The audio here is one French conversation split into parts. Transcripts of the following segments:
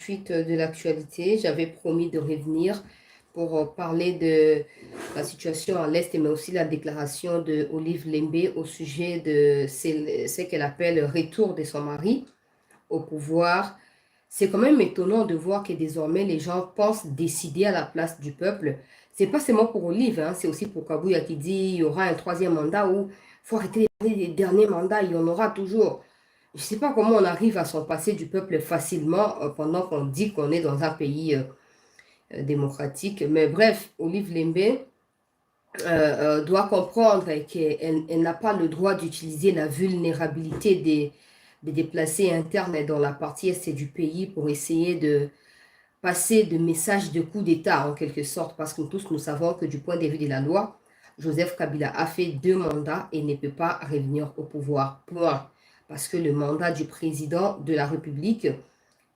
suite de l'actualité. J'avais promis de revenir pour parler de la situation à l'Est, mais aussi la déclaration de Olive Lembe au sujet de ce qu'elle appelle le retour de son mari au pouvoir. C'est quand même étonnant de voir que désormais les gens pensent décider à la place du peuple. C'est pas seulement pour Olive, hein, c'est aussi pour Kabouya qui dit il y aura un troisième mandat où il faut arrêter les derniers mandats, il y en aura toujours. Je ne sais pas comment on arrive à s'en passer du peuple facilement pendant qu'on dit qu'on est dans un pays démocratique. Mais bref, Olive Lembe doit comprendre qu'elle n'a pas le droit d'utiliser la vulnérabilité des déplacés internes dans la partie est du pays pour essayer de passer de messages de coup d'État en quelque sorte, parce que tous nous savons que du point de vue de la loi, Joseph Kabila a fait 2 mandats et ne peut pas revenir au pouvoir. Point. Parce que le mandat du président de la République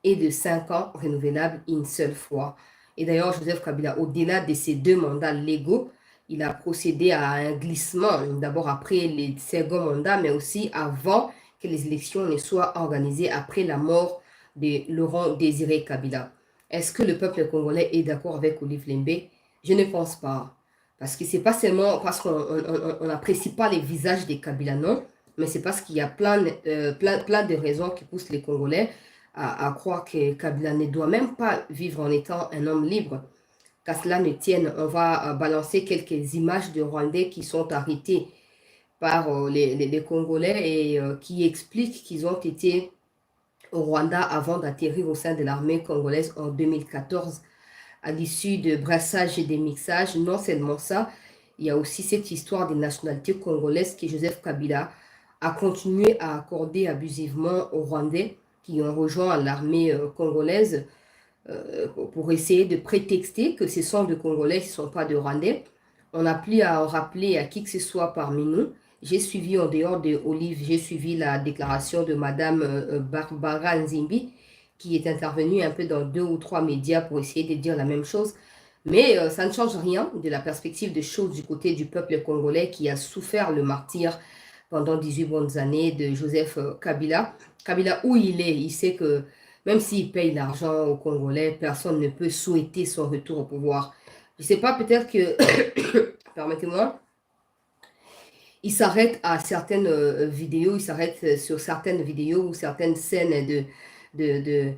est de 5 ans renouvelable une seule fois. Et d'ailleurs, Joseph Kabila, au-delà de ces 2 mandats légaux, il a procédé à un glissement, d'abord après les seconds mandats, mais aussi avant que les élections ne soient organisées après la mort de Laurent Désiré Kabila. Est-ce que le peuple congolais est d'accord avec Olive Lembe? Je ne pense pas. Parce que c'est pas seulement parce qu'on n'apprécie pas les visages des Kabila, non, mais c'est parce qu'il y a plein de raisons qui poussent les Congolais à croire que Kabila ne doit même pas vivre en étant un homme libre. Qu'à cela ne tienne, on va balancer quelques images de Rwandais qui sont arrêtés par les Congolais et qui expliquent qu'ils ont été au Rwanda avant d'atterrir au sein de l'armée congolaise en 2014 à l'issue de brassages et de mixages. Non seulement ça, il y a aussi cette histoire des nationalités congolaises que Joseph Kabila a continué à accorder abusivement aux Rwandais qui ont rejoint l'armée congolaise pour essayer de prétexter que ce sont des Congolais, ce ne sont pas des Rwandais. On n'a plus à en rappeler à qui que ce soit parmi nous. J'ai suivi en dehors de Olive, j'ai suivi la déclaration de Madame Barbara Nzimbi, qui est intervenue un peu dans 2 ou 3 médias pour essayer de dire la même chose. Mais ça ne change rien de la perspective des choses du côté du peuple congolais qui a souffert le martyre pendant 18 bonnes années de Joseph Kabila. Kabila, où il est, il sait que même s'il paye l'argent aux Congolais, personne ne peut souhaiter son retour au pouvoir. Je ne sais pas, peut-être que, permettez-moi, il s'arrête à certaines vidéos, il s'arrête sur certaines vidéos ou certaines scènes de, de,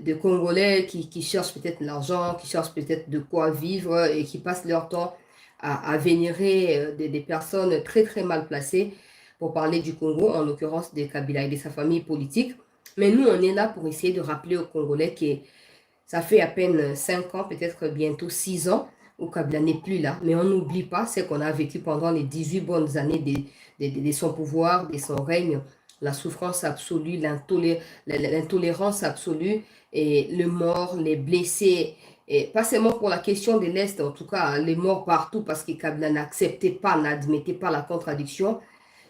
de Congolais qui cherchent peut-être l'argent, qui cherchent peut-être de quoi vivre et qui passent leur temps à vénérer des personnes très très mal placées pour parler du Congo, en l'occurrence de Kabila et de sa famille politique. Mais nous, on est là pour essayer de rappeler aux Congolais que ça fait à peine 5 ans, peut-être bientôt 6 ans, où Kabila n'est plus là. Mais on n'oublie pas ce qu'on a vécu pendant les 18 bonnes années de son pouvoir, de son règne, la souffrance absolue, l'intolérance absolue, et les morts, les blessés, et pas seulement pour la question de l'Est, en tout cas, les morts partout parce que Kabila n'acceptait pas, n'admettait pas la contradiction.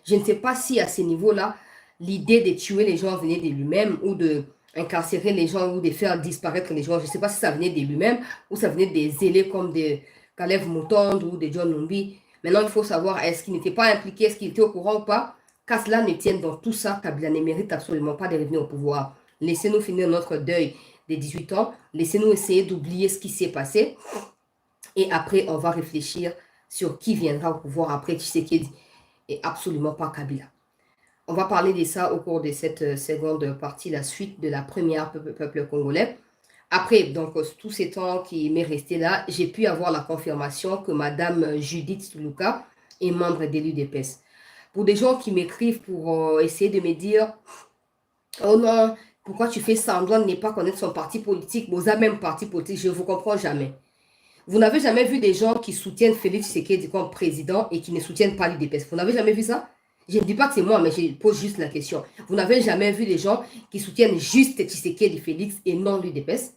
Je ne sais pas si à ce niveau-là, l'idée de tuer les gens venait de lui-même ou de incarcérer les gens ou de faire disparaître les gens. Je ne sais pas si ça venait de lui-même ou ça venait des zélés comme des Caleb Moutonde ou de John Numbi. Maintenant, il faut savoir, est-ce qu'il n'était pas impliqué, est-ce qu'il était au courant ou pas? Qu'à cela ne tienne dans tout ça, Kabila ne mérite absolument pas de revenir au pouvoir. Laissez-nous finir notre deuil des 18 ans. Laissez-nous essayer d'oublier ce qui s'est passé. Et après, on va réfléchir sur qui viendra au pouvoir après Tshisekedi et absolument pas Kabila. On va parler de ça au cours de cette seconde partie, la suite de la première peuple congolais. Après, donc, tous ces temps qui m'est resté là, j'ai pu avoir la confirmation que Madame Judith Tuluka est membre de l'UDPS. Pour des gens qui m'écrivent pour essayer de me dire « Oh non, pourquoi tu fais semblant de ne pas connaître son parti politique ?» Vous avez même parti politique, je ne vous comprends jamais. Vous n'avez jamais vu des gens qui soutiennent Félix Tshisekedi comme président et qui ne soutiennent pas l'UDPS. Vous n'avez jamais vu ça? Je ne dis pas que c'est moi, mais je pose juste la question. Vous n'avez jamais vu des gens qui soutiennent juste Tshisekedi Félix et non l'UDPS?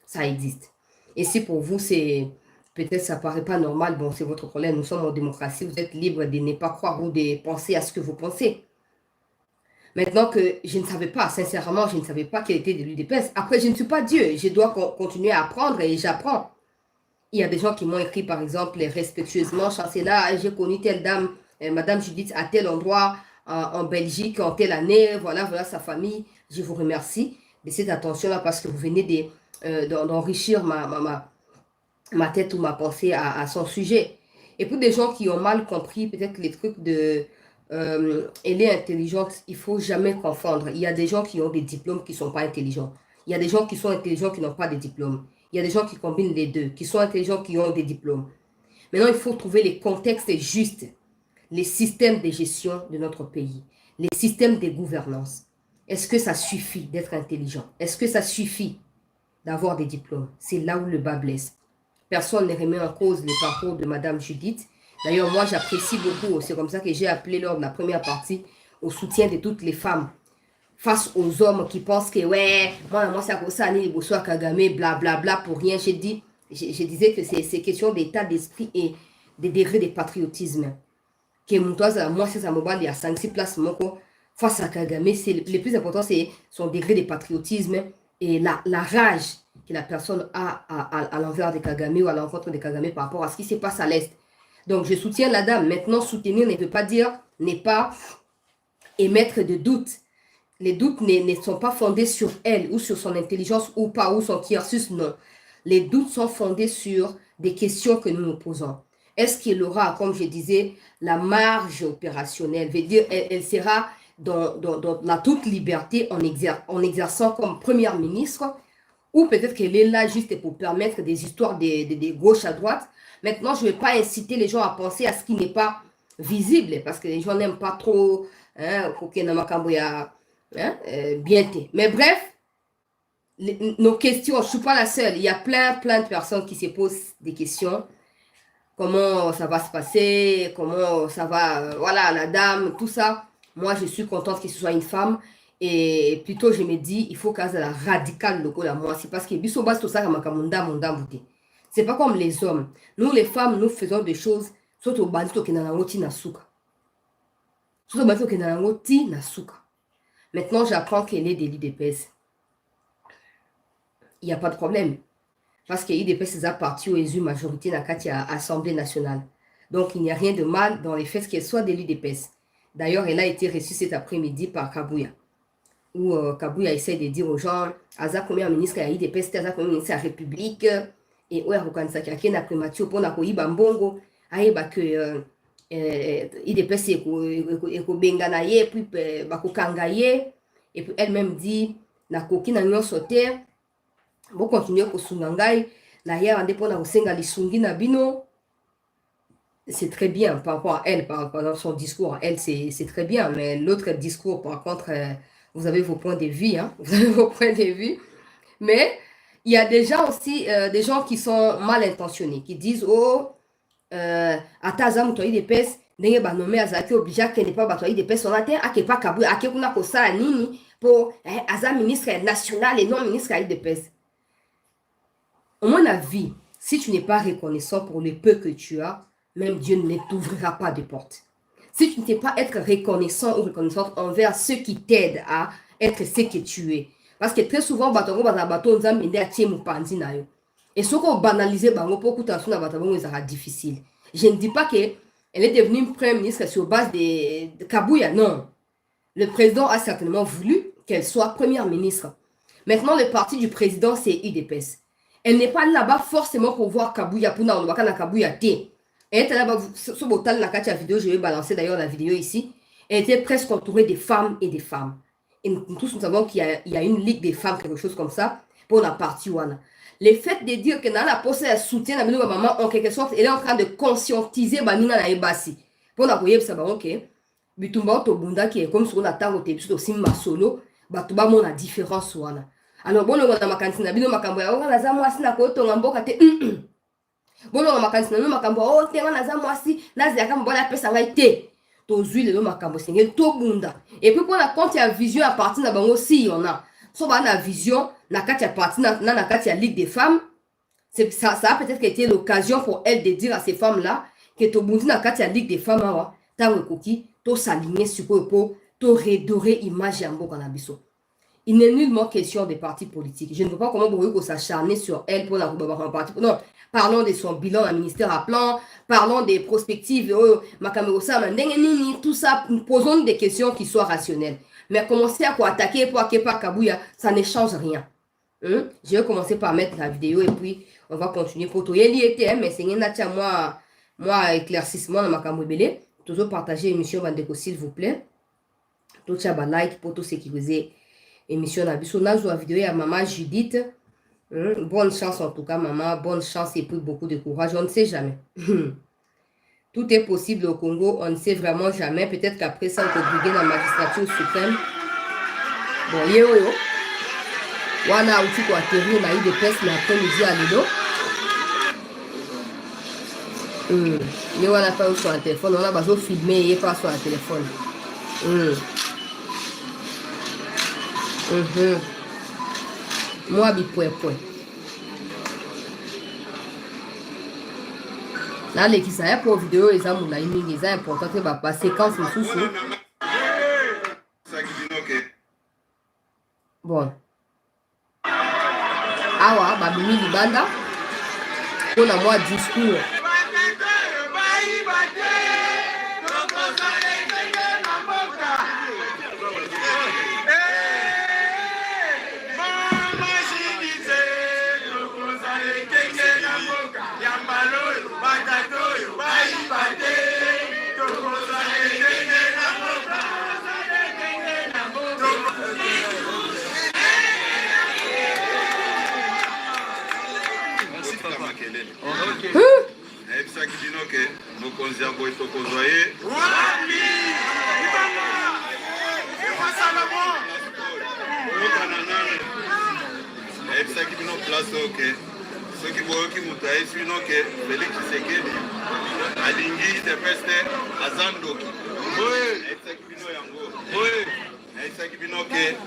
Ça existe. Et si pour vous, c'est peut-être ça paraît pas normal, bon, c'est votre problème. Nous sommes en démocratie, vous êtes libre de ne pas croire ou de penser à ce que vous pensez. Maintenant que je ne savais pas, sincèrement, je ne savais pas qu'elle était de l'UDPS. Après, je ne suis pas Dieu. Je dois continuer à apprendre et j'apprends. Il y a des gens qui m'ont écrit, par exemple, respectueusement, Chancela, j'ai connu telle dame, Madame Judith, à tel endroit, en Belgique, en telle année, voilà sa famille. Je vous remercie. de cette attention-là parce que vous venez d'enrichir ma tête ou ma pensée à son sujet. Et pour des gens qui ont mal compris peut-être les trucs elle est intelligente, il faut jamais confondre. Il y a des gens qui ont des diplômes qui ne sont pas intelligents. Il y a des gens qui sont intelligents qui n'ont pas de diplômes. Il y a des gens qui combinent les deux, qui sont intelligents qui ont des diplômes. Maintenant, il faut trouver les contextes justes, les systèmes de gestion de notre pays, les systèmes de gouvernance. Est-ce que ça suffit d'être intelligent? Est-ce que ça suffit d'avoir des diplômes? C'est là où le bas blesse. Personne ne remet en cause le parcours de Madame Judith. D'ailleurs, moi, j'apprécie beaucoup. C'est comme ça que j'ai appelé lors de la première partie au soutien de toutes les femmes face aux hommes qui pensent que, ouais, moi, c'est comme ça, ni Bosso Kagame, blablabla, bla, pour rien. Je disais que c'est question d'état d'esprit et de degré de patriotisme. Que moi, c'est ça, il y a 5-6 places, face à Kagame, le plus important, c'est son degré de patriotisme et la rage que la personne a à l'envers de Kagame ou à l'encontre de Kagame par rapport à ce qui se passe à l'Est. Donc, je soutiens la dame. Maintenant, soutenir ne veut pas dire ne pas émettre de doutes. Les doutes ne sont pas fondés sur elle ou sur son intelligence ou pas, ou son cursus, non. Les doutes sont fondés sur des questions que nous nous posons. Est-ce qu'elle aura, comme je disais, la marge opérationnelle? Veut dire, elle sera dans la toute liberté en exerçant comme première ministre, ou peut-être qu'elle est là juste pour permettre des histoires de gauche à droite. Maintenant, je ne vais pas inciter les gens à penser à ce qui n'est pas visible, parce que les gens n'aiment pas trop bien. Mais bref, nos questions, je ne suis pas la seule. Il y a plein de personnes qui se posent des questions. Comment ça va se passer? Comment ça va? Voilà, la dame, tout ça. Moi, je suis contente que ce soit une femme. Et plutôt, je me dis, il faut qu'elle soit la radicale loco la moi. C'est parce que c'est pas comme les hommes. Nous, les femmes, nous faisons des choses. Surtout au bandito qui n'a na suka. Surtout au bandito qui n'a na suka. Maintenant, j'apprends qu'elle est des l'IDPS. Il n'y a pas de problème. Parce que l'IDPS a parti aux élus majorité dans l'Assemblée nationale. Donc, il n'y a rien de mal dans les faits qu'elle soit de l'IDPS. D'ailleurs, elle a été reçue cet après-midi par Kabouya. Où Kabouya essaie de dire aux gens, Aza combien ministre à l'IDPS, Aza combien ministre à la République, et où est-ce qu'il y a un primature pour Nakoyiba Mbongo, aïba que IDPS est benganaye, puis bakokangaye, et puis elle-même dit, Nakoki na nyon sauter, bon continuer ko sungangai, na ya ande pona kosenga lisungi na bino. C'est très bien par rapport à elle, par rapport à son discours. Elle, c'est très bien, mais l'autre discours, par contre, vous avez vos points de vue, hein, vous avez vos points de vue. Mais il y a déjà aussi des gens qui sont mal intentionnés, qui disent, oh, ataza mutoyi de pes, ndenge ba nommé azaki obligé qu'elle n'est pas batoyi de pes, on a ake pas kabu, ake kuna kosa nini pour aza ministre national et non ministre de pes. Au moins la vie, si tu n'es pas reconnaissant pour le peu que tu as, même Dieu ne t'ouvrira pas de porte. Si tu ne sais pas être reconnaissant ou reconnaissante envers ceux qui t'aident à être ce que tu es. Parce que très souvent, et ce qu'on banalise, c'est difficile. Je ne dis pas qu'elle est devenue une première ministre sur base de Kabouya, non. Le président a certainement voulu qu'elle soit première ministre. Maintenant, le parti du président, c'est UDPS. Elle n'est pas là-bas forcément pour voir Kabouya, pour voir Kabouya. Elle était là-bas, sur la vidéo, je vais balancer d'ailleurs la vidéo ici. Elle était presque entourée des femmes et des femmes. Et nous tous, nous savons qu'il y a une ligue des femmes, quelque chose comme ça, pour la partie Wana. Le fait de dire que dans la poste, elle soutient la maman, en quelque sorte, elle est en train de conscientiser Banina na Ebasi. Pour la voyer, ça va, ok. Bitumba Tobunda qui est comme sur la table, tu es aussi ma solo, Batuba, mon la différence Wana. Alors, bon, on a ma cantine, on a ma la zamo asina koto, on a mboka te. Bon, on a ma cantine, on a ma oh, t'es on a zamo asi, nazi akam bon la pesa ngai te. To huile le makambo singel to bunda. Et puis pour la compte il y a vision à partir de bango si on a. So ba na vision na kati ya parti na kati ya ligue des femmes. C'est ça a peut-être été l'occasion pour elle de dire à ces femmes là que to bundi na kati ya ligue des femmes awa ta wekoki to s'aligner sur pour to redorer image ya mboka na biso. Il n'est nullement question des partis politiques. Je ne vois pas comment Bouyoko s'acharner sur elle pour la parti. Non, parlons de son bilan à ministère à plan, parlons des prospectives, tout ça, posons des questions qui soient rationnelles. Mais commencer à quoi attaquer pour Akepa Kabuya, ça ne change rien. Je vais commencer par mettre la vidéo et puis on va continuer. Pour toi, il était, mais c'est moi éclaircissement dans ma camouébélé. Toujours partager l'émission Bandeko, s'il vous plaît. Tout ça, like pour tout sécuriser l'émission. On a joué la vidéo à maman Judith. Bonne chance en tout cas, maman. Bonne chance et puis beaucoup de courage. On ne sait jamais. Tout est possible au Congo. On ne sait vraiment jamais. Peut-être qu'après ça, on peut briguer dans la magistrature suprême. Bon, yo. Wana uti kwa atterri, on a eu des tests l'après-midi à Lido. Yo wana pas sur un téléphone. On a besoin de filmer et pas sur un téléphone. Moi, point. Là, les qui savent pour vidéo, les amis, les important que la séquence est sous. Bon. Awa, babimi libanda. On a moi discours. Ceux qui voient qui m'ont sinon que Félix Tshisekedi alingi de peste azandoki. Aisaki bino ke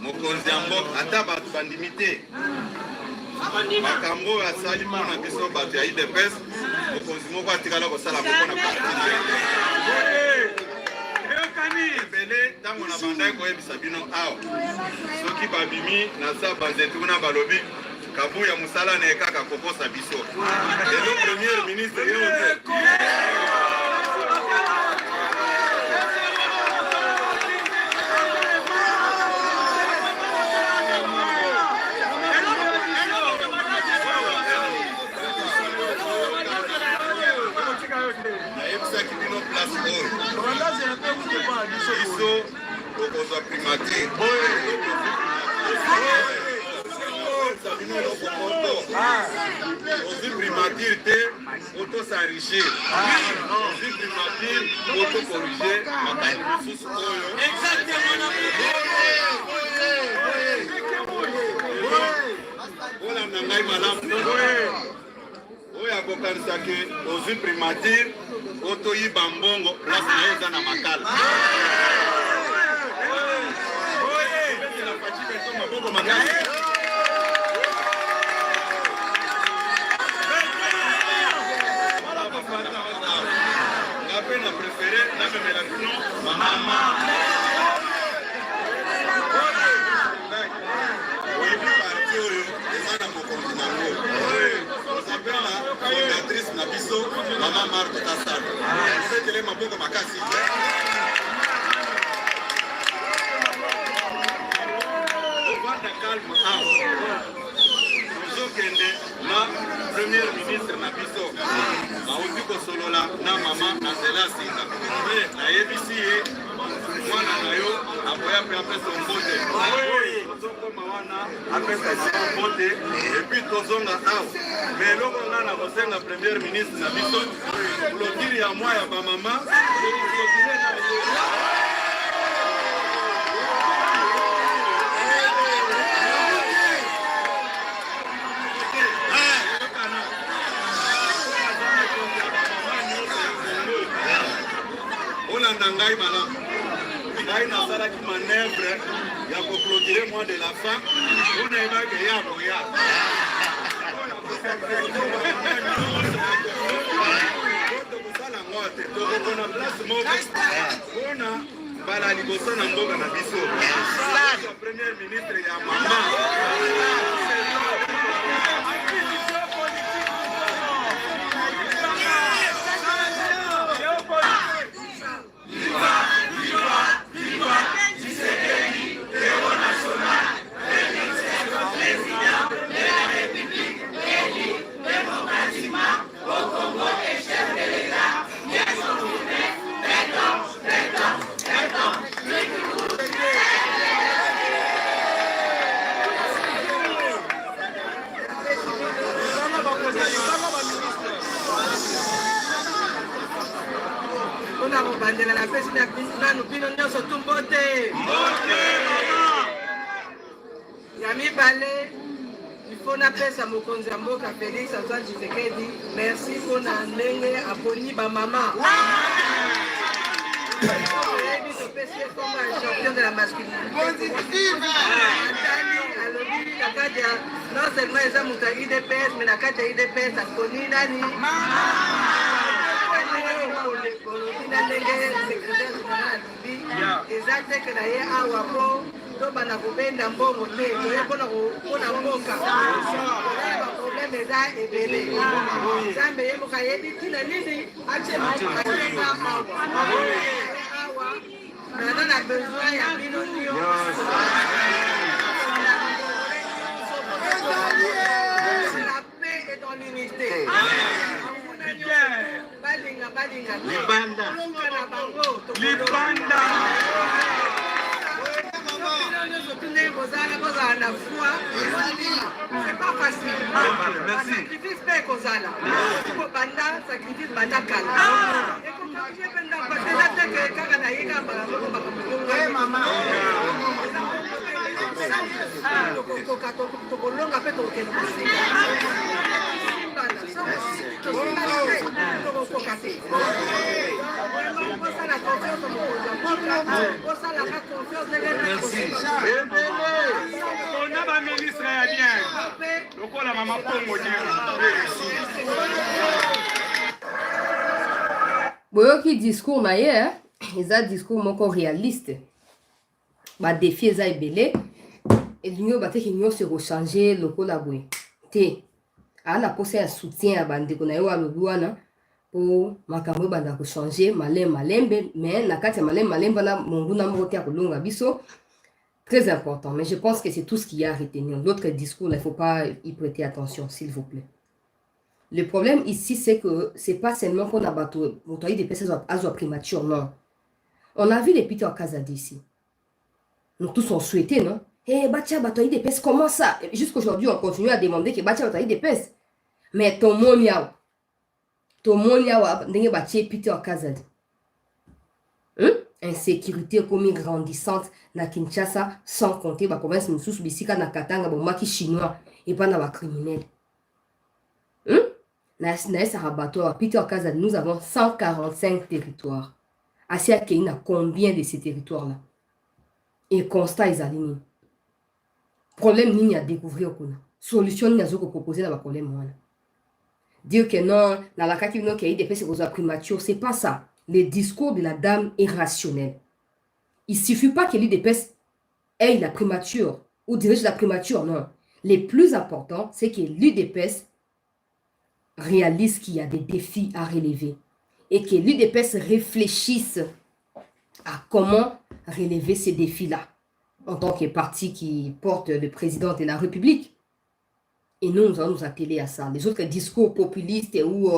mokonzi ya mboka ata bato bandimite makambo asali mpona biso bato ya idps mokonzi moko atikala kosala moko na ebele ntango na bandai koyebisa bino awa soki babimi naza banzetu kuna balobi Kabuya musala na ekaka kokosa biso. Le premier ministre aussi primature te auto s'enrichir aussi primature auto corriger makambo mosusu oyo olanda ngai malamu oyo akokanisa ke ozwi primature otoyiba mbongo place na yo eza na makala maboko makasi na préféré na memela bino mama oyebi parti oyo eza na mokonzi nango osapela fondatrice na biso mama Marthe Tasano osetele maboko makasi ovanda calme awa ozokende na premier ministre na biso auti kosolola na mama na nzela singa nayebisi ye mwana na yo akoya mpe apesa mbote ozokoma wana apesa siko mbote epui tozonga awa me eloko nga na kosenga premier ministre na biso klotire ya mwa ya bamama olanda ngai malamu ngai nasalaki manevre ya koklotire mois de la fin mpona yebake ya koya tokosala ngo te tokokona place moko mpona mbala liboso na mboka na biso premier ministre ya mama bandela na pesi nanu bino nyonso tumbote ya mibale ifo napesa mokonzi ya mboka Félix Antoine Tshisekedi merci mpona ndenge aponi bamama oyebi topesi ye kombo ya champion de la masculinité atali alobi na kati ya non seulement eza moto ya UDPS mais na kati ya UDPS akoni nani kolobi na ndenge secrétaire général alobi eza teke na ye awa po tobana kobenda mbongo te toye mpona mboka baproblème eza ebele nzambe ye moka yebi ntina nini awa naza na besoin ya bino nyonso la paix est dans l'unité balinga libanda na bango libanda kozala na foi c'est pas facile sacrifice mpe kozala kobanda sacrifice banda kala ekokaje penda batela teke kaka na yika bango tokolonga mpe tokokende kosinga On a un ministre à bien. Donc on a maman Congo. Boyoki discours na ye, eza discours moko réaliste. Ba défi eza ebele. Elingo bateki nyonso rechange lokola boye. Te. Ana posa ya soutien ya bandeko na yo alobi wana po makambo banda ko changer malembe mais na kati ya malembe na monguna moko te kolonga biso très important, mais je pense que c'est tout ce qu'il y a à retenir. L'autre discours là, il faut pas y prêter attention s'il vous plaît. Le problème ici c'est que c'est pas seulement qu'on a bateau motoyer des personnes à primature, non. On a vu les Peter Kazadi ici. Nous tous on souhaitait, non. Eh, Batia bataille des pèses, comment ça? Jusqu'aujourd'hui, on continue à demander que Batia bataille des pèses. Mais ton mon yao, n'est pas Peter Kazad. Insécurité comme grandissante na Kinshasa, sans compter la province Moussous, Bissika, na Katanga, Bomaki chinois, et pas na criminels. Peter Kazad, nous avons 145 territoires. Asia Kenya a combien de ces territoires-là? Et constat, ils alignent. Problème ni à découvrir kuna solution ni à proposer dans le problème voilà. Dire que non dans la kaki no qu'il des personnes aux primature, c'est pas ça. Le discours de la dame est rationnel. Il suffit pas que l'UDPS ait la primature ou dirige la primature, non. Le plus important c'est que l'UDPS réalise qu'il y a des défis à relever et que l'UDPS réfléchisse à comment relever ces défis-là. En tant que parti qui porte le président de la République. Et nous allons nous atteler à ça. Les autres discours populistes ou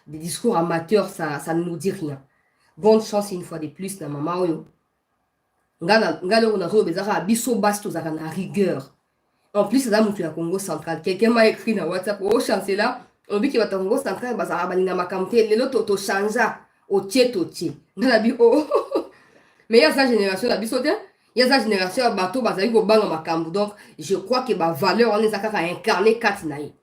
des discours amateurs, ça ne nous dit rien. Bonne chance une fois de plus dans maman oyo. Ngalo na zo bezara biso basto zaka na rigueur. En plus ça mutu ya Congo central. Quelqu'un m'a écrit dans WhatsApp au chancelier, on dit que va Congo central bazara balinga makamte lelo to chanja au tie. Ngala bi oh. Mais il y a sa génération la biso te. Il y a sa génération de bateau bazali ko banga makambu. Donc je crois que ba valeur on les a incarné katinaï.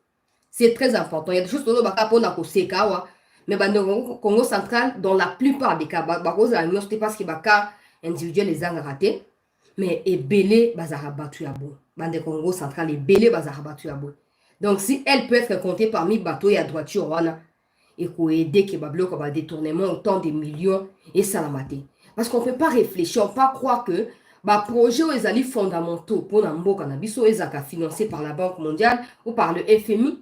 C'est très important. Il y a des choses que baka pona ko sekawa mais bando Congo central dans la plupart des cas ba cause la nuance parce que baka individuel les a raté mais ebele bazara batu ya bon. Bande Congo central ebele bazara batu ya bon. Donc si elle peut être comptée parmi bateau et à droiture wana et ko aider que ba bloc ba détournement autant de millions et salamate. Parce qu'on ne peut pas réfléchir, on ne peut pas croire que les projets sont fondamentaux pour Namboka Nabiso et financés par la Banque mondiale ou par le FMI,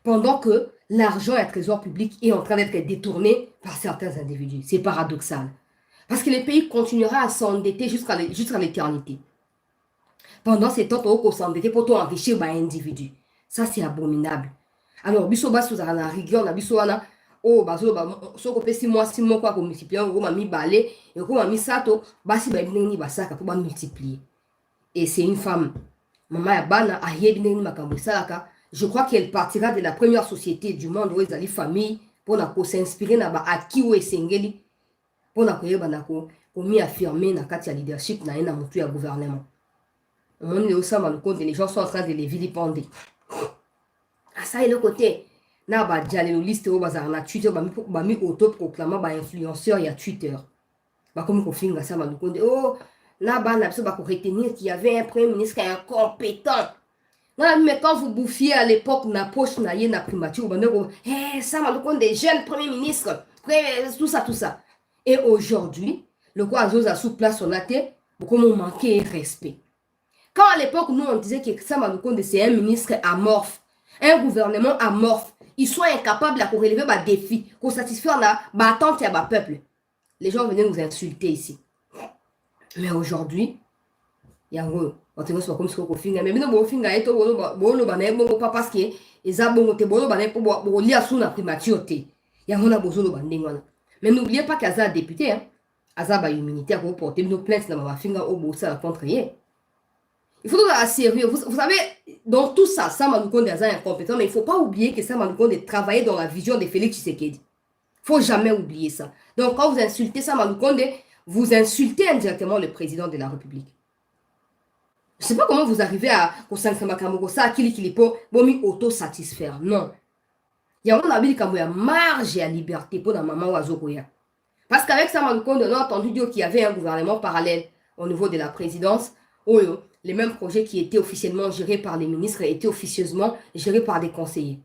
pendant que l'argent et le trésor public est en train d'être détourné par certains individus. C'est paradoxal. Parce que le pays continuera à s'endetter jusqu'à l'éternité. Pendant ces temps, on s'endetter pour enrichir les individus. Ça, c'est abominable. Alors, biso bas sous la rigueur, la biso wana. Oh, bazo ba soko pesi moi si moi quoi ko multiplier ko mami balé et ko mami sato basi ba bineni basaka pour ba multiplier. Et c'est une femme maman ya bana a yebineni makambo salaka. Je crois qu'elle partira de la première société du monde où ils allaient famille pour s'inspirer na ba aki ou esengeli pour na koyeba na ko mi affirmer na kati ya leadership na na mutu ya gouvernement. On est au sein le compte, les gens sont en train de les vilipender. À ça et le côté, na ba diale le liste au bazar na Twitter ba mi auto proclamant ba influenceur ya Twitter. Ba comme ko finga ça le compte, oh na ba na ba ko retenir qu'il y avait un premier ministre incompétent. Mais quand vous bouffiez à l'époque na poche na ye na primature, ça m'a le compte des jeunes premiers ministres, tout ça. Et aujourd'hui, le quoi a sous place on a été, beaucoup m'ont manqué respect. Quand à l'époque, nous on disait que ça m'a le compte c'est un ministre amorphe, un gouvernement amorphe, ils sont incapables de relever des défis, pour satisfaire la attente et le peuple. Les gens venaient nous insulter ici. Mais aujourd'hui, il y a un on te voit comme ce qu'on fait, mais non, bon, finga et tout, bon, bon, pas parce que les abons te bon, bon, lire sous la primaturité. Il y a un besoin de banding. Mais n'oubliez pas qu'il y a un député, hein, Azaba immunitaire pour porter nos plaintes dans ma finga au bout ça contre rien. Il faut être sérieux. Vous savez, dans tout ça, ça m'a dit des incompétents, mais il ne faut pas oublier que ça m'a dit de travailler dans la vision de Félix Tshisekedi. Il ne faut jamais oublier ça. Donc, quand vous insultez ça, vous insultez indirectement le président de la République. Je ne sais pas comment vous arrivez à auto-satisfaire. Non. Il y a une marge et à liberté pour la maman Wazokoya. Parce qu'avec ça, on a entendu dire qu'il y avait un gouvernement parallèle au niveau de la présidence. Les mêmes projets qui étaient officiellement gérés par les ministres étaient officieusement gérés par des conseillers.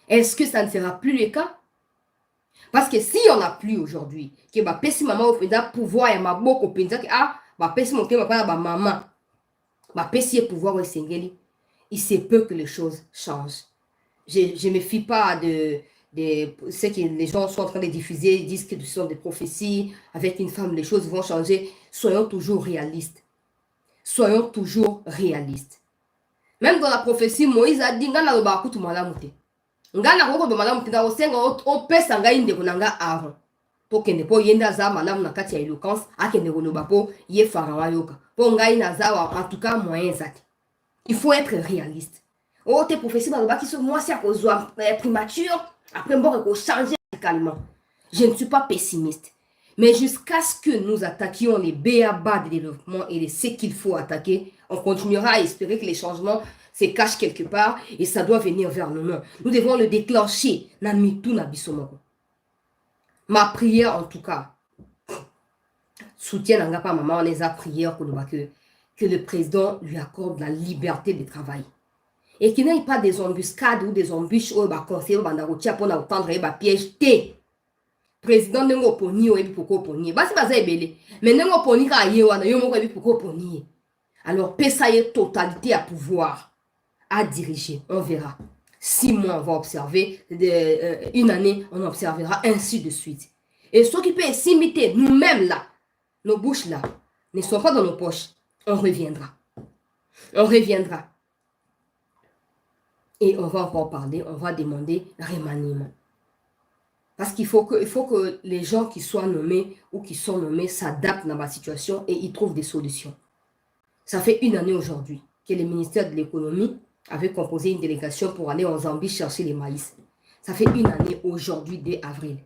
Est-ce que ça ne sera plus le cas? Parce que si on n'a plus aujourd'hui, que ma pessi maman au pouvoir et ma boko au que ma pessi mon maman. Ma PC pouvoir au Sengeli, il se peut que les choses changent. Je ne me fie pas de ce que les gens sont en train de diffuser, ils disent que ce sont des prophéties, avec une femme les choses vont changer. Soyons toujours réalistes. Soyons toujours réalistes. Même dans la prophétie, Moïse a dit, ngana loba kutu malamuté. Ngana roko do malamuté, na osenga o pesa nga inde kunanga avant. Po kende po yenda za malamu na kati ya éloquence, akende koloba po ye pharaon yoka. En tout cas, moyen zaki. Il faut être réaliste. Oh, tes prophéties, qui sont moi, c'est à cause de primature. Après, on va changer radicalement. Je ne suis pas pessimiste. Mais jusqu'à ce que nous attaquions les b.a.-ba de développement et ce qu'il faut attaquer, on continuera à espérer que les changements se cachent quelque part et ça doit venir vers nous. Nous devons le déclencher. Ma prière, en tout cas, soutien à maman, on les a prié que le président lui accorde la liberté de travail. Et qu'il n'y ait pas des embuscades ou des embûches ou des conseils pour attendre des pièges. Président n'est pas poni ou pour poni. Basi baza ebele. Mais n'est pas poni ka yewa na yo moko ebi pour poni. Alors pesaye totalité à pouvoir à diriger. On verra. 6 mois on va observer, une année on observera ainsi de suite. Et ce qui peut s'imiter nous-mêmes là. Nos bouches là ne sont pas dans nos poches. On reviendra. On reviendra. Et on va encore parler, on va demander remaniement. Parce qu'il faut que les gens qui soient nommés ou qui sont nommés s'adaptent dans la situation et ils trouvent des solutions. Ça fait 1 année aujourd'hui que le ministère de l'économie avait composé une délégation pour aller en Zambie chercher les maïs. Ça fait 1 année aujourd'hui, dès avril.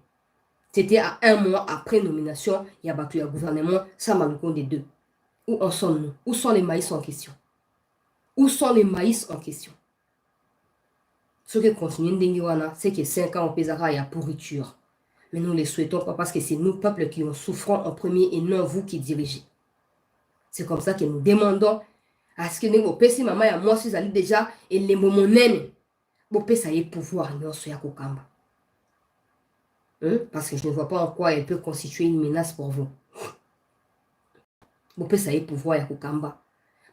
C'était à 1 mois après nomination, il y a battu le gouvernement, ça m'a le compte des 2. Où en sommes-nous? Où sont les maïs en question? Où sont les maïs en question? Ce qui continue d'Indiwana, c'est que 5 ans au Pesara, il y a pourriture. Mais nous ne les souhaitons pas parce que c'est nous, peuple, qui en souffrons en premier et non vous qui dirigez. C'est comme ça que nous demandons à ce que nous, Pessi Maman et moi, je suis allé déjà, et les moments nènes, vous pouvez pouvoir, nous, sur Yakokamba. Parce que je ne vois pas en quoi elle peut constituer une menace pour vous. Vous pouvez pouvoir Yakokamba.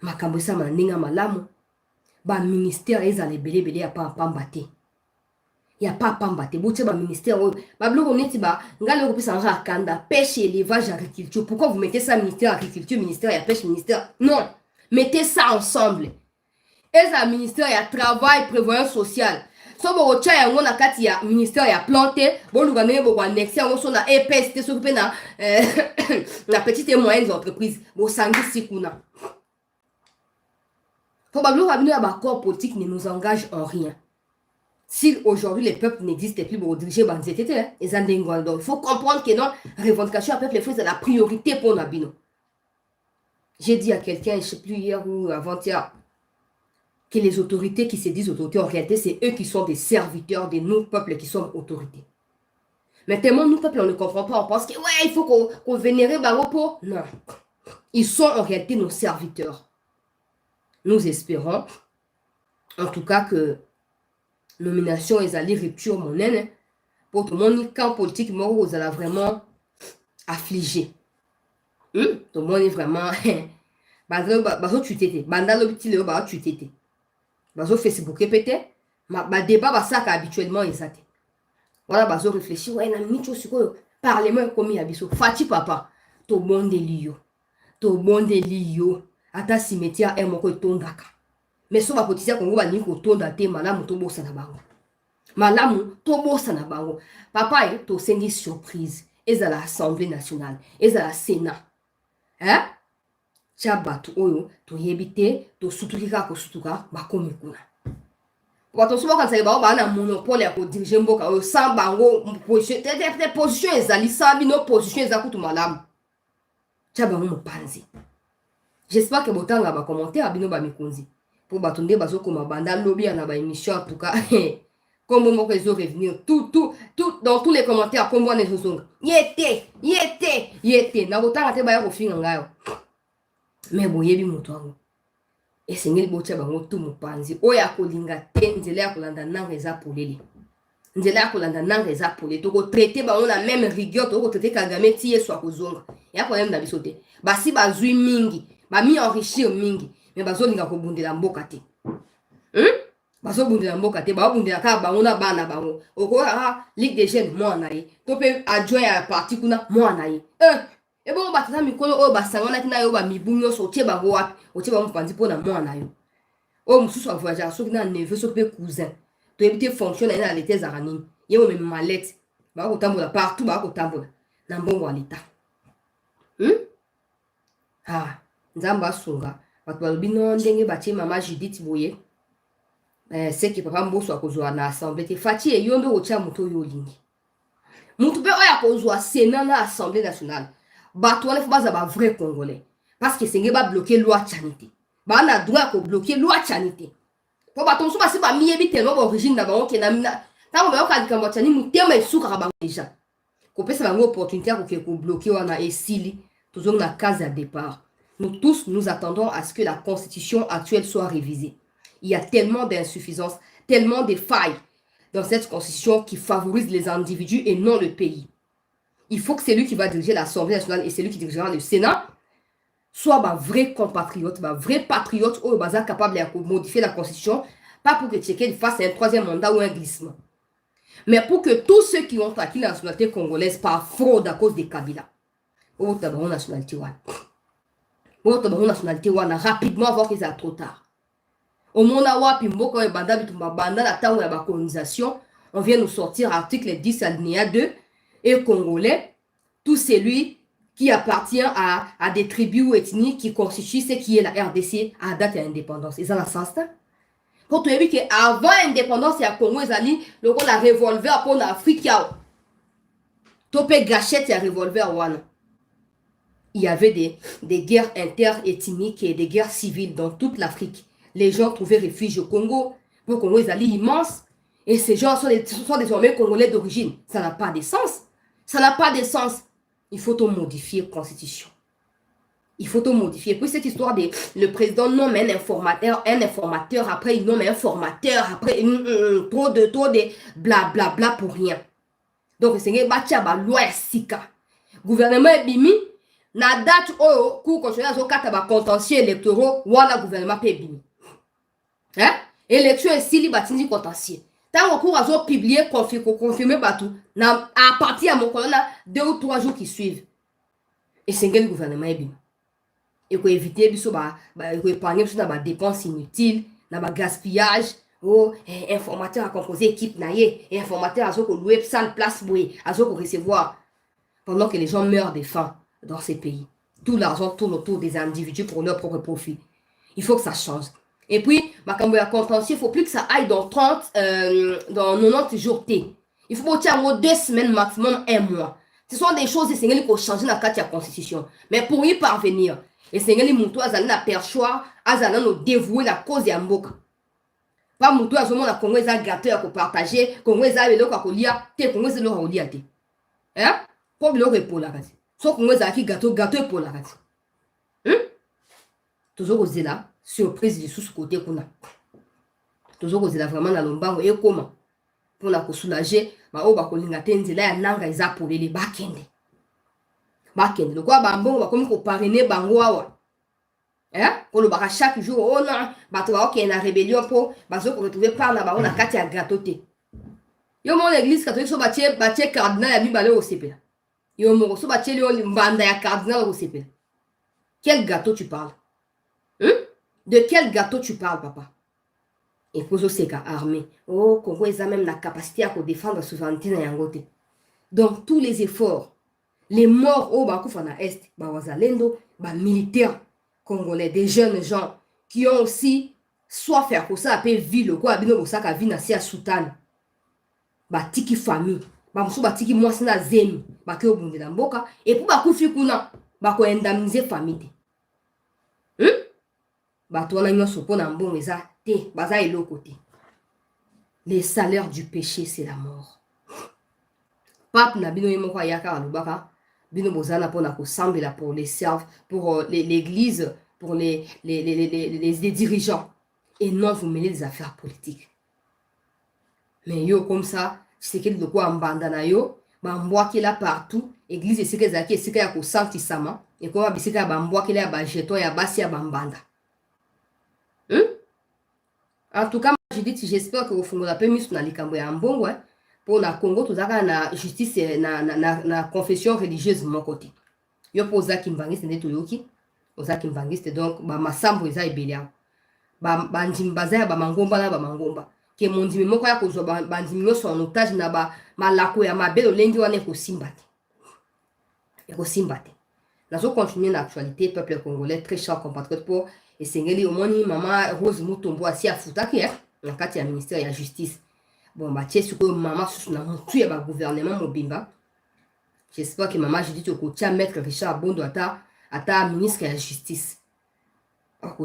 Makambo sa mandinga malamu. Ba ministère ils allaient belé y a pas pambaté. Il y a pas pambaté. Boutse ba ministère ba bloko neti ba ngale ko pesa nga kanda pêche élevage agriculture. Pourquoi vous mettez ça ministère agriculture, ministère ya pêche, ministère? Non, mettez ça ensemble. Et ça ministère ya travail, prévoyance sociale. So bo cha ya ngona kati ya ministère ya planté, bo lugane bo annexer ngo so na EPS s'occuper na na petites et moyennes entreprises. Bo sangi sikuna. Probablement, le corps politique ne nous engage en rien. Si aujourd'hui les peuples n'existent plus pour diriger Banzetete, hein, il faut comprendre que non, revendication à peuple, les c'est la priorité pour Nabino. J'ai dit à quelqu'un, je ne sais plus hier ou avant-hier, que les autorités qui se disent autorités, en réalité, c'est eux qui sont des serviteurs de nous, peuples qui sommes autorités. Mais tellement nous, peuples, on ne comprend pas, on pense que ouais, il faut qu'on vénère Baropo. Non. Ils sont en réalité nos serviteurs. Nous espérons, en tout cas, que nomination et allées rupture monnaie, pour tout le monde, camp politique, moi, vous allez vraiment affligé. Tout le monde est vraiment. Bazo tu t'étais. Bandalo petit léo, bah tu t'étais. Bazo Facebook pété. Ma débat, bah ça habituellement ils attaquent. Voilà, bazo réfléchit. Ouais, n'a mis chose quoi. Parlement comme il abisso. Fati papa. Tout le monde est lié. Tout le monde est lié. Ata cimetière est mon coton daka. Mais so ba potisia kongo ba ni coton date malamu to bossa na bango. Malamu to bossa na bango. Papa to sengi surprise. Et à l'Assemblée nationale. Et à la Sénat. Hein? Tchabatu oyo, to yebite, to suturika ko sutuka, bakomi kuna. Wato soba quand ça va na monopole ya ko diriger mboka oyo sans bango position ezali sabi no position ezakutu malamu. Tchabango mopanzi. J'espère que botanga ba commentaire abino ba mikonzi. Pour batonde bazoko mabanda lobby na ba émission en tout cas. Comme on va revenir, tout, dans tous les commentaires, comme on est sur yété, na botanga te ba ya ko finga ngayo. Mais boyebi moto et sengeli botia bango tout mopanzi oya kolinga te nzela ya kolanda nanga eza polele nzela ya kolanda nanga eza polele to ko traiter bango na même rigueur to ko traiter Kagame ti yeso akozonga ya ko même na biso te basi bazui mingi ba mi enrichir mingi mais bazolinga ko bundela mboka te bazo bundela mboka te ba bundela ka bango na bana bango oko Ligue des jeunes moi na ye to pe adjoint ya parti kuna moi na ye et bon, bah, ça, mikolo, oh, bah, ça, on a tina yo, bah, mi bougno, so, tie, bah, wapi, o tie, bah, mon pandi, pour na moi, na yo. Oh, moussou, soit voyageur, so, qui n'a neveu, so, qui cousin. To éviter fonction, na l'été, zarani. Yo, même mallette. Bah, au tambour, partout, bah, au tambour. N'a bon, à l'état. Ah, nzamba, songa. Bah, tu vas le binon, dengue, bah, tie, maman, Judith, boye. C'est que papa, mbo, soit, kozo, na assemblée, te fati, et yondo, o tia, mouto, yo, lingi. Moutou, pe, oya, kozo, sénat, na assemblée nationale. Bah toi les faut pas vrai congolais parce que c'est pas bloquer loi chanité bah on a droit de bloquer loi chanité pour bah ton sou bah c'est pas mi éviter non origine d'abord qui na tant on va quand comme chani mutema isuka ba déjà ko pesa ba opportunité pour bloquer on a esili toujours na case à départ. Nous tous nous attendons à ce que la constitution actuelle soit révisée. Il y a tellement d'insuffisances, tellement de failles dans cette constitution qui favorise les individus et non le pays. Il faut que celui qui va diriger l'Assemblée nationale et celui qui dirigera le Sénat soit un vrai compatriote, un vrai patriote ou capable de modifier la Constitution, pas pour que Tchéké fasse un troisième mandat ou un glissement. Mais pour que tous ceux qui ont acquis la nationalité congolaise par fraude à cause des Kabila, ou nationalité rapidement voir qu'ils sont trop tard. Au monde la colonisation, on vient nous sortir article 10 alinéa 2 et congolais, tout celui qui appartient à des tribus ou ethnies qui constituent ce qui est la RDC à date de l'indépendance. Ils ont la sens. Quand tu as vu qu'avant l'indépendance, il y a Congo, le revolver pour l'Afrique. Tu peux gâcher un revolver. Il y avait des guerres interethniques et des guerres civiles dans toute l'Afrique. Les gens trouvaient refuge au Congo. Le Congo est immense. Et ces gens sont désormais Congolais d'origine. Ça n'a pas de sens. Ça n'a pas de sens. Il faut modifier la constitution. Il faut modifier. Puis cette histoire de le président nomme un informateur, après il nomme un formateur, après trop de blablabla pour rien. Donc c'est une loi sika. Gouvernement bimi na date au cours constitutionnel au contentieux électoraux wala gouvernement bimi. Hein? Élection est si libatini contentieux. Tant qu'on a publié, confirmé partout, à partir de mon colonne, 2 ou 3 jours qui suivent. Et c'est le gouvernement. Il faut éviter, il faut épargner des dépenses inutiles, des gaspillage. Oh, informateur à composer équipe, informateur à louer salle place, à recevoir. Pendant que les gens meurent de faim dans ces pays. Tout l'argent tourne autour des individus pour leur propre profit. Il faut que ça change. Et puis, makambo ya contentieux, il ne faut plus que ça aille dans 30, dans 90 jours T. Il faut que 2 semaines maximum, 1 mois. Ce sont des choses qui faut changer dans la constitution. Mais pour y parvenir, et c'est les moutons, ils ont perchoir, ils ont dévoué la cause de Mboka. Pas mouton, ils ont Congo, ils ont gâteau à partager, Congo, ils ont le Congo, ils ont Congo, ils ont le hein? Pour le repos là. Soit Congo, ils ont gâteau pour la race. Toujours aux là, surprise de sous ce côté qu'on a. Toujours aux là, vraiment dans l'ombango et comment? Pour la soulager, ma oba kolinga tenzela ya nanga eza pour les bakende. Bakende, le quoi bambon va comme ko parrainer bango awa. Hein? Pour le baka chaque jour, oh non, bato ba ok na rébellion pour bazo ko retrouver par là ba on a kati ya gâteauté. Yo mon église catholique so batie cardinal ya bibale au CP. Yo mo so batie le mbanda ya cardinal au CP. Quel gâteau tu parles? De quel gâteau tu parles, papa? Et pour ce cas armé, oh, Congo a même la capacité à défendre la souveraineté dans Yangote. Donc, tous les efforts, les morts au Bakoufana Est, Bawazalendo, militaires congolais, des jeunes gens qui ont aussi soit faire pour ça, après ville, quoi, abino Osaka, Vinasi à Soutan, Tiki famille, Bamsou Tiki Mwasna Zemi, Bakeo Bundelamboka, et pour Bakoufi Kuna, Bako indemniser famille. Les salaires du péché, c'est la mort. Pape Nabino Yemoko Yaka Alubaka, Bino Bozana pour les serves, pour l'église, pour les dirigeants. Et non, vous mêlez des affaires politiques. Mais yo, comme ça, c'est qu'il de quoi en bandana yo, bamboa qui est là partout, église et c'est que zaki, c'est qu'il y a ko santi sama, et comme c'est qu'il y a bamboa qui est là, jeton, et basi ya bambanda. En tout cas, je dis, j'espère que vous faites la paix sur les Cambouis en bon, pour la Congo, tout ça, na justice et na confession religieuse de mon côté. Yo pose ça qui m'bangi, c'est net ou yoki. Oza qui m'bangi, c'est donc, ma sambo, eza ebelia. Njimbaza, mangomba, na mangomba. Que mon dimi, moko ya kozo, bandimi, son otage, na malako ya mabelo, lengi wane ko simbate. Ko simbate. Nous allons continuer l'actualité, peuple congolais, très cher compatriote pour et c'est au moins maman Rose Mutombo assis à Foutaki, dans le ministère de la justice. Bon, bah, tu sais, que maman sous le gouvernement Mobimba. J'espère que maman, je dis que tu as maître Richard Bondo à ta ministre de la justice.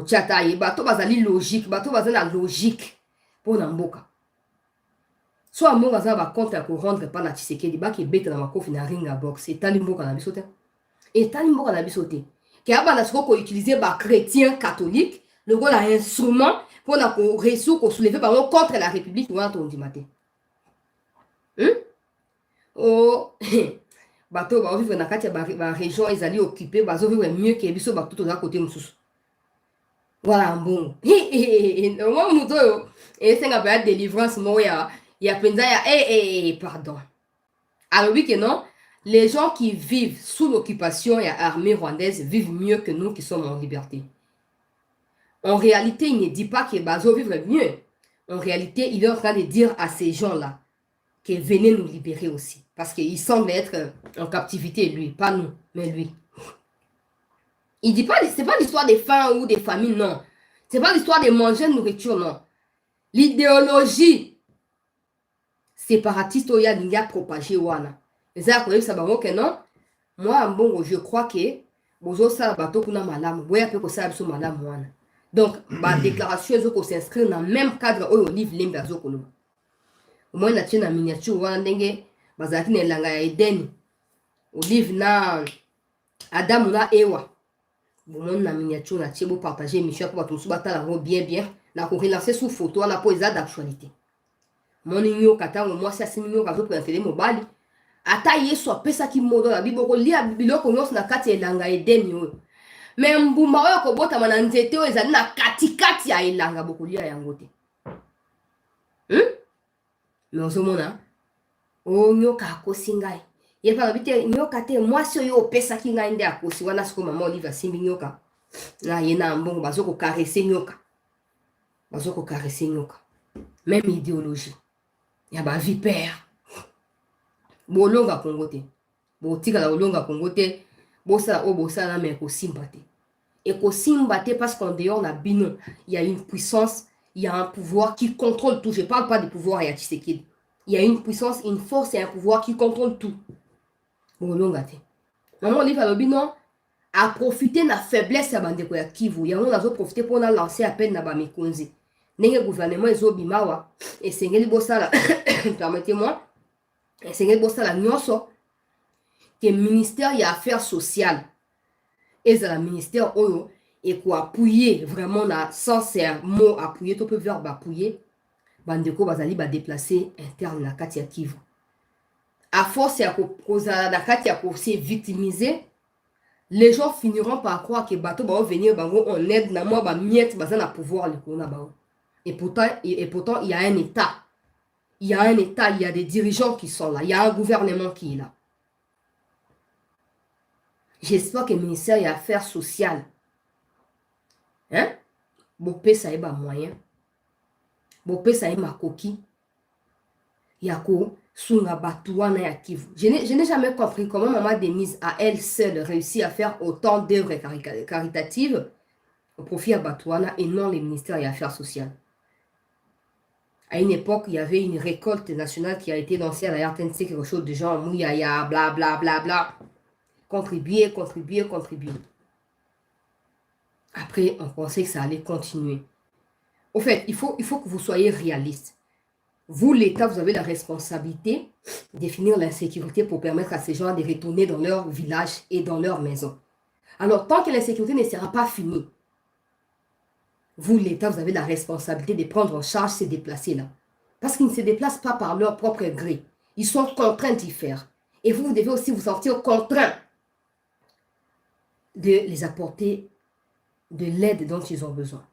Tu as ta bateau bazali logique, bateau bazali logique pour Namboka. Soit mon bazali va contre pour rendre par la Tshisekedi, bah qui bête dans ma coffre na ringa box et talimboka na bisote. Et talimboka na bisote. Qui a utilisé par chrétiens catholiques, le gars a un instrument pour réussir à soulever contre la République ou on dit matin. Oh, bateau va vivre dans la région, ils allaient occuper, ils vont vivre mieux que les autres tout à côté de voilà, bon. Et moi, mouton, et c'est une délivrance, moi, il y a plein de pardon. Alors, oui que non. Les gens qui vivent sous l'occupation et l'armée rwandaise vivent mieux que nous qui sommes en liberté. En réalité, il ne dit pas que Bazo vivre mieux. En réalité, il est en train de dire à ces gens-là que venez nous libérer aussi. Parce qu'il semble être en captivité, lui. Pas nous, mais lui. Il dit pas, c'est pas l'histoire des faim ou des famines, non. C'est pas l'histoire de manger de nourriture, non. L'idéologie séparatiste, il y a propagé, wana. Non, moi, bon, je crois que donc, ma déclaration est s'inscrire dans le même cadre où Olive Limbe a zokolo. Au moins, il y a une miniature où on a une langue à Eden. Olive na Adam na Ewa. Bon, on a une miniature, on a beau partager, Michel, pour tout le bien. On a relancé sous photo, on a posé d'actualité. Mon igno, kata, moi, c'est 6 millions qui ont présenté mon bali. Ata yesu apesa ki modo na biboko lia biloko nyonso na kati elanga edeni oyo me mbuma oyo kobotama na nzete oyo ezali na katikati ya elanga bokolia yango te me ozomona o nyoka akosi ngai ye pa babi te nyoka te mwasi oyo opesaki ngai nde akosi wana siko mama Olive asimbi nyoka na ye na mbongo bazokokarese nyoka même idéologie ya bavipere bolonga Congo te botika la bolonga Congo te bosala o bosala me ko simba te Et qu'aussi m'battait parce qu'en dehors, on a bino. Il y a une puissance, il y a un pouvoir qui contrôle tout. Je ne parle pas du pouvoir et à Tshisekedi. Il y a une puissance, une force et un pouvoir qui contrôle tout. Bon, non, gâté. Maman, on dit à l'obino, à profiter de la faiblesse à bande de Kivu. Il y a un profité pour lancer à peine na Mikonzi. N'est gouvernement est obimawa. Et c'est ngeli bossala. Permettez-moi. Et c'est ngeli bossala nyonso. Que ministère y a affaires sociales. Et c'est le ministère oyo. Et quoi appuyer vraiment na sincèrement appuyer tout peu verbe appuyer. Bandeko bazali ba déplacer interne na kati ya Kivu. À force ya koza na kati ya ko se victimiser. Les gens finiront par croire que bateau va venir en aide na moi ba miette baza na pouvoir le kona ba. Et pourtant il y a un état. Il y a un état, il y a des dirigeants qui sont là, il y a un gouvernement qui est là. J'espère que le ministère des Affaires sociales hein bopé ça est ba moyen. Bopé ça est ma coquille. Yako Sunga Batouana ya Kivu. Je n'ai jamais compris comment Maman Denise à elle seule réussit à faire autant d'œuvres caritatives au profit à Batouana et non les ministères des Affaires sociales. À une époque, il y avait une récolte nationale qui a été lancée à la RTNC, quelque chose de genre mouyaya, bla bla bla bla. Contribuer. Après, on pensait que ça allait continuer. Au fait, il faut que vous soyez réaliste. Vous, l'État, vous avez la responsabilité de définir l'insécurité pour permettre à ces gens de retourner dans leur village et dans leur maison. Alors, tant que l'insécurité ne sera pas finie, vous, l'État, vous avez la responsabilité de prendre en charge ces déplacés-là. Parce qu'ils ne se déplacent pas par leur propre gré. Ils sont contraints d'y faire. Et vous devez aussi vous sentir contraint de les apporter de l'aide dont ils ont besoin.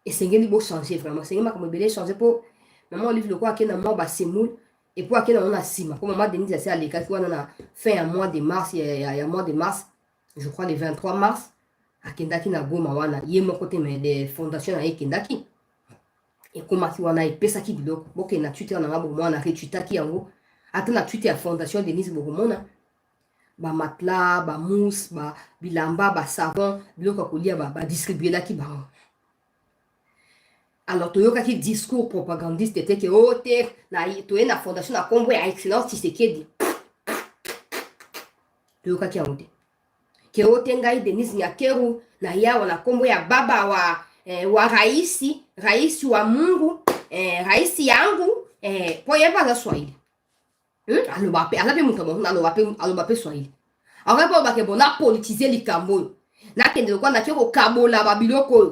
Et c'est ce qu'il faut changer vraiment. C'est ce qu'il faut changer pour... Maman, livre le quoi qu'il y a un mois, c'est moule. Et pour qu'il y a un sima. Pour maman, Denise, c'est à l'école. On a fait un mois de mars. Il y a un mois de mars. Je crois le 23 mars. À Kendaki, na Goma, wana. Il y a mon côté, mais des fondations à Kendaki. Et comment tu en as épais ça qui dit donc. Bon, qu'il y a Twitter, on a bon, on a retweetaki en gros. Attends, la Twitter à fondation Denise Boromona. Ba matelas, ba mousse, ba bilamba, ba savon. Biloko kolia, ba distribuer là qui ba. Alors, tu as un discours propagandiste était que oh, tu as une fondation à combo à excellence, tu sais qui dit. Tu as un que oh, tu as Denise Nyakeru, na ya wana combo ya baba wa raisi wa Mungu, raisi yangu, pour y avoir Swahili. Alors, bah, alors, bah, Swahili. Alors, bah, que bon, a politisé les Cambo. Na kende quoi, na kero Cabo la babiloko.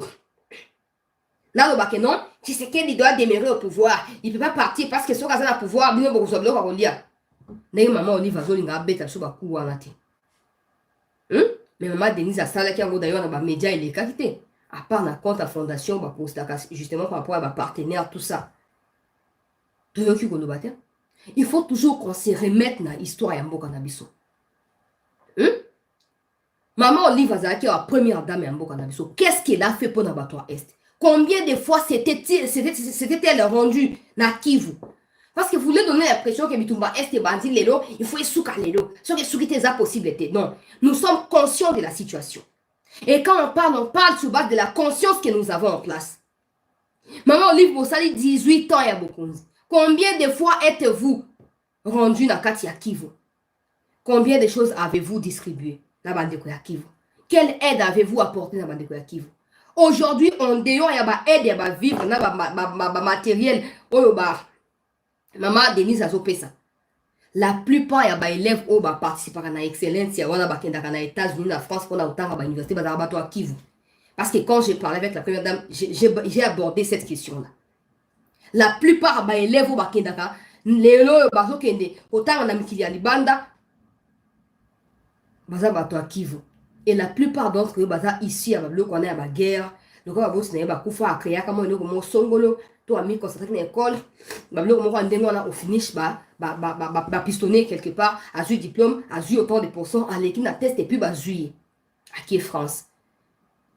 Là, le bac non, tu sais qu'il doit demeurer au pouvoir. Il ne peut pas partir parce que son gazon a pouvoir, bien beaucoup de gens vont lire. Mais maman, on y va, on a bête à ce bac ou à la tête. Mais maman, Denise a ça qui a d'ailleurs dans les médias et les qualités. À part la compte à fondation, pour justement par rapport à ma partenaire, tout ça. Il faut toujours qu'on se remette dans l'histoire et en Boka Nabiso. Maman, Olive Azaki, la première dame en Boka Nabiso. Qu'est-ce qu'elle a fait pour l'abattoir Est? Combien de fois c'était-elle rendue na Kivu? Parce que vous voulez donner l'impression que Bitumba Est et Bandi Lelo, il faut souka Lelo. Ce que souka ça possible était. Non, nous sommes conscients de la situation. Et quand on parle sur base de la conscience que nous avons en place. Maman Olive Bossali, 18 ans, il y a beaucoup. Combien de fois êtes-vous rendu na Katia Kivu? Combien de choses avez-vous distribué la bande de Kivu? Quelle aide avez-vous apporté la bande de Kivu? Aujourd'hui, on dehors, il y a aide, il y a vivre, il y a matériel. Maman Denise a zopé ça. La plupart, il y a des élèves qui participent à l'excellence. Il y a des États-Unis, en France, pour l'université de Kivu. Parce que quand j'ai parlé avec la première dame, j'ai abordé cette question-là. La plupart des élèves qui Kivu. Et la plupart d'entre eux, ici, à la guerre, le gars a créé comme un songolo, toi, ami, concentré dans l'école, au finish, pistonné quelque part, a eu diplôme, a eu autant de pourcents, à l'équipe, à test et puis, juillet, à qui est France.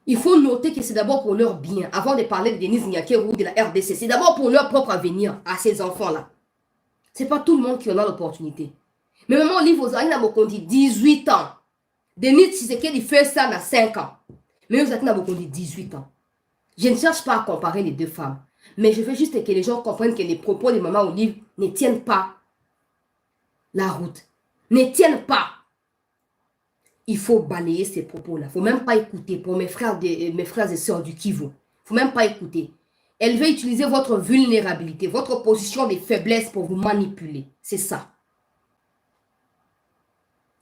Il faut noter que c'est d'abord pour leur bien, avant de parler de Denise Nyakeru ou de la RDC, c'est d'abord pour leur propre avenir à ces enfants-là. C'est pas tout le monde qui en a l'opportunité. Mais maman, Olive Ozari n'a dit 18 ans. Denis Tshisekedi fait ça à 5 ans. Mais vous êtes là beaucoup de 18 ans. Je ne cherche pas à comparer les deux femmes. Mais je veux juste que les gens comprennent que les propos de Maman Olive ne tiennent pas la route. Ne tiennent pas. Il faut balayer ces propos-là. Il ne faut même pas écouter pour mes frères et sœurs du Kivu. Il ne faut même pas écouter. Elle veut utiliser votre vulnérabilité, votre position de faiblesse pour vous manipuler. C'est ça.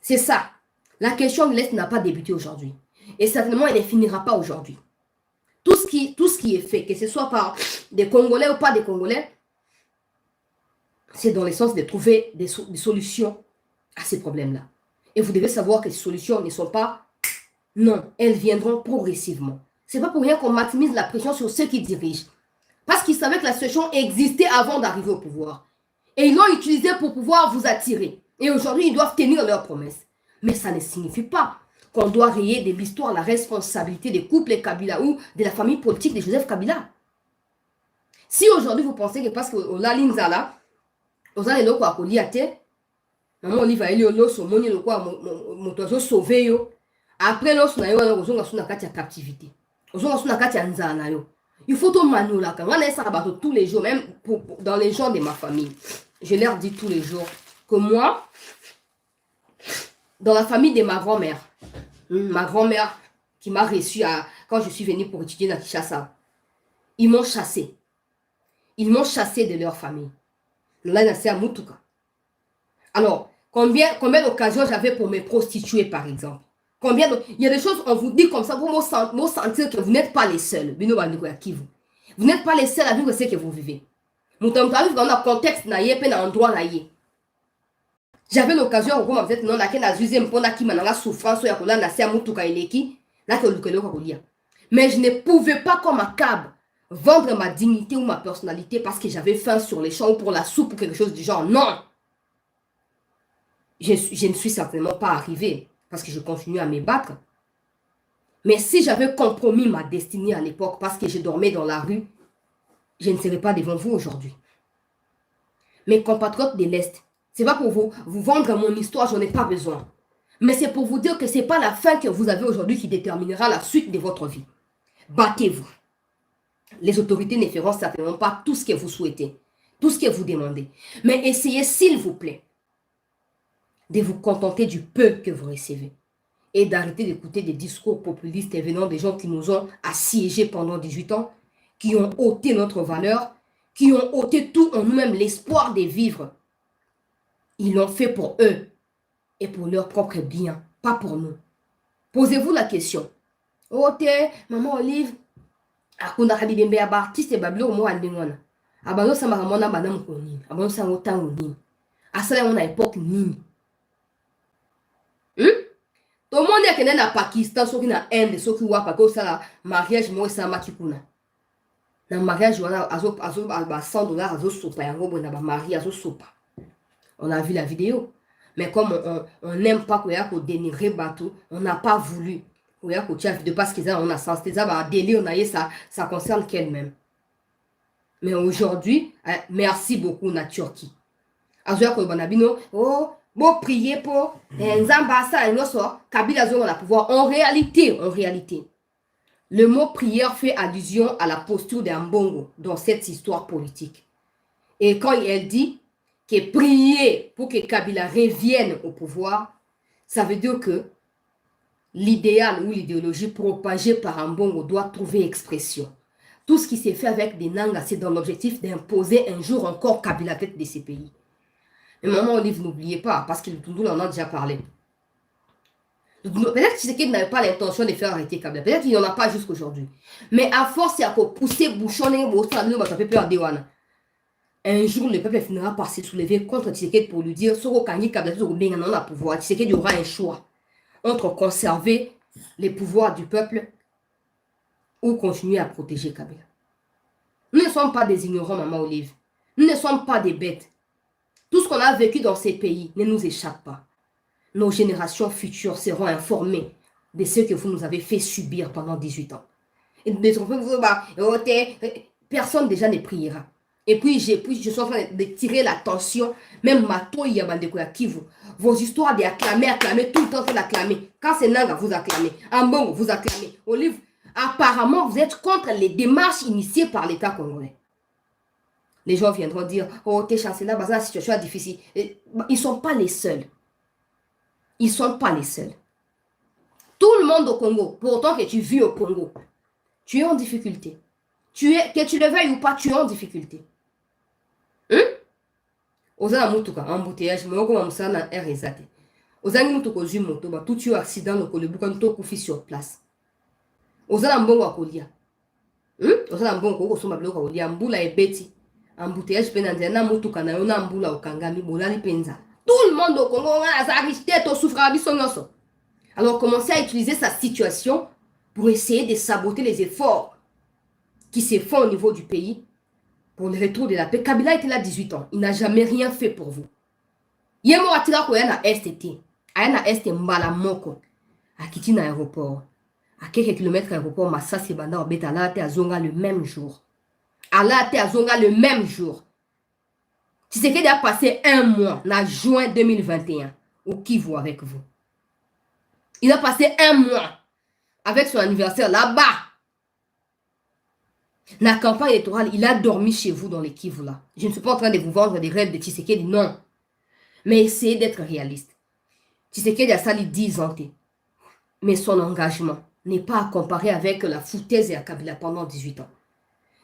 C'est ça. La question de l'Est n'a pas débuté aujourd'hui. Et certainement, elle ne finira pas aujourd'hui. Tout ce qui est fait, que ce soit par des Congolais ou pas des Congolais, c'est dans le sens de trouver des solutions à ces problèmes-là. Et vous devez savoir que ces solutions ne sont pas... Non, elles viendront progressivement. Ce n'est pas pour rien qu'on maximise la pression sur ceux qui dirigent. Parce qu'ils savaient que la situation existait avant d'arriver au pouvoir. Et ils l'ont utilisé pour pouvoir vous attirer. Et aujourd'hui, ils doivent tenir leurs promesses. Mais ça ne signifie pas qu'on doit rayer de l'histoire la responsabilité des couples Kabila ou de la famille politique de Joseph Kabila. Si aujourd'hui vous pensez que parce que la linzala, vous allez le quoi koliate, maman Olive a eu l'os au moni le quoi mon sauvé yo. Après l'os na yo on a sous la captivité. On a sous la nzala yo. Il faut tout manoula quand on est ça tous les jours, même dans les gens de ma famille. Je leur dis tous les jours que moi, dans la famille de ma grand-mère qui m'a reçu quand je suis venue pour étudier dans Kinshasa, ils m'ont chassé. Ils m'ont chassé de leur famille. Là, c'est à Mutuka. Alors, combien d'occasions j'avais pour me prostituer, par exemple? Il y a des choses, on vous dit comme ça, pour vous sentir que vous n'êtes pas les seuls. Vous n'êtes pas les seuls à vivre ce que vous vivez. Nous sommes dans un contexte, dans un endroit. J'avais l'occasion, comme vous êtes non, souffrance, mais je ne pouvais pas, comme un câble, vendre ma dignité ou ma personnalité parce que j'avais faim sur les champs ou pour la soupe ou quelque chose du genre. Non! Je ne suis certainement pas arrivée parce que je continue à me battre. Mais si j'avais compromis ma destinée à l'époque parce que je dormais dans la rue, je ne serais pas devant vous aujourd'hui. Mes compatriotes de l'Est, ce n'est pas pour vous vendre mon histoire, j'en ai pas besoin. Mais c'est pour vous dire que ce n'est pas la fin que vous avez aujourd'hui qui déterminera la suite de votre vie. Battez-vous. Les autorités ne feront certainement pas tout ce que vous souhaitez, tout ce que vous demandez. Mais essayez, s'il vous plaît, de vous contenter du peu que vous recevez et d'arrêter d'écouter des discours populistes venant des gens qui nous ont assiégés pendant 18 ans, qui ont ôté notre valeur, qui ont ôté tout en nous-mêmes l'espoir de vivre. Ils l'ont fait pour eux et pour leur propre bien, pas pour nous. Posez-vous la question. Ôte, maman Olive, akunda kabibembe ya artiste babilo mo andengona. Abano sama ramona banam ko nini. Abano sa otango nini. Asala on a époque nini. Tout le monde est que na Pakistan, ceux qui na Inde, ceux qui wa pa ko sala mariage mo sa makikuna. Na mariage wana azo ba $100 azo sopa yango bona ba mari azo sopa. On a vu la vidéo. Mais comme on n'aime pas qu'on dénigrer bateau, on n'a pas voulu. De parce qu'ils ont un sens, ça concerne qu'elle-même. Mais aujourd'hui, merci beaucoup la Turquie. Oh, bon prier pour Nzambasa et Nosso, Kabila on a pouvoir. En réalité, le mot prière fait allusion à la posture d'un Mbongo dans cette histoire politique. Et quand elle dit que prier pour que Kabila revienne au pouvoir, ça veut dire que l'idéal ou l'idéologie propagée par un Mbongo doit trouver expression. Tout ce qui s'est fait avec des Nangas, c'est dans l'objectif d'imposer un jour encore Kabila tête de ces pays. Mais maman Olive, n'oubliez pas, parce que nous en a déjà parlé. Peut-être que Tshisekedi n'avait pas l'intention de faire arrêter Kabila. Peut-être qu'il n'y en a pas jusqu'aujourd'hui. Mais à force, il y a qu'à pousser bouchon et peur de Wana. Un jour, le peuple finira par se soulever contre Tshisekedi pour lui dire Soro Kangi Kabila, on a pouvoir. Tshisekedi aura un choix entre conserver les pouvoirs du peuple ou continuer à protéger Kabila. Nous ne sommes pas des ignorants, maman Olive. Nous ne sommes pas des bêtes. Tout ce qu'on a vécu dans ces pays ne nous échappe pas. Nos générations futures seront informées de ce que vous nous avez fait subir pendant 18 ans. Et personne déjà ne priera. Et puis, je suis en train de tirer l'attention. Même Mato, il y a Bandeko Kivu. Vos histoires d'acclamer, tout le temps d'acclamer. Quand c'est Nanga, vous acclamez. Ambongo, vous acclamez. Olive, apparemment, vous êtes contre les démarches initiées par l'État congolais. Les gens viendront dire, oh, t'es chancelier, là, la situation est difficile. Ils ne sont pas les seuls. Ils ne sont pas les seuls. Tout le monde au Congo, pourtant que tu vis au Congo, tu es en difficulté. Que tu le veuilles ou pas, tu es en difficulté. Oza mutuka embouteillage moko mamsana RSAT. Oza mutuko zu moto ba tout accident lokole buka nto kufi sur place. Oza na mbongo akolia. Oza na mbongo ko soma biloko akolia mbula ebeti. Embouteillage pena nzena mutuka na yo na mbula okangami bolali penza. Tout le monde au Congo a sa richesse, souffre biso nyonso. Alors commencez à utiliser sa situation pour essayer de saboter les efforts qui se font au niveau du pays pour le retour de la paix. Kabila était là 18 ans. Il n'a jamais rien fait pour vous. Yemo atira ko yana STT. Ayana ST mbala moko. Akiti na aéroport. À quelques kilomètres aéroport Massasi banda obeta la te azonga le même jour. Ala te azonga le même jour. Tu sais qu'il a passé un mois, en juin 2021, au Kivu avec vous. Il a passé un mois avec son anniversaire là-bas. La campagne électorale, il a dormi chez vous dans les Kivu là. Je ne suis pas en train de vous vendre des rêves de Tshisekedi, non. Mais essayez d'être réaliste. Tshisekedi a sali 10 ans. Mais son engagement n'est pas à comparer avec la foutaise et à Kabila pendant 18 ans.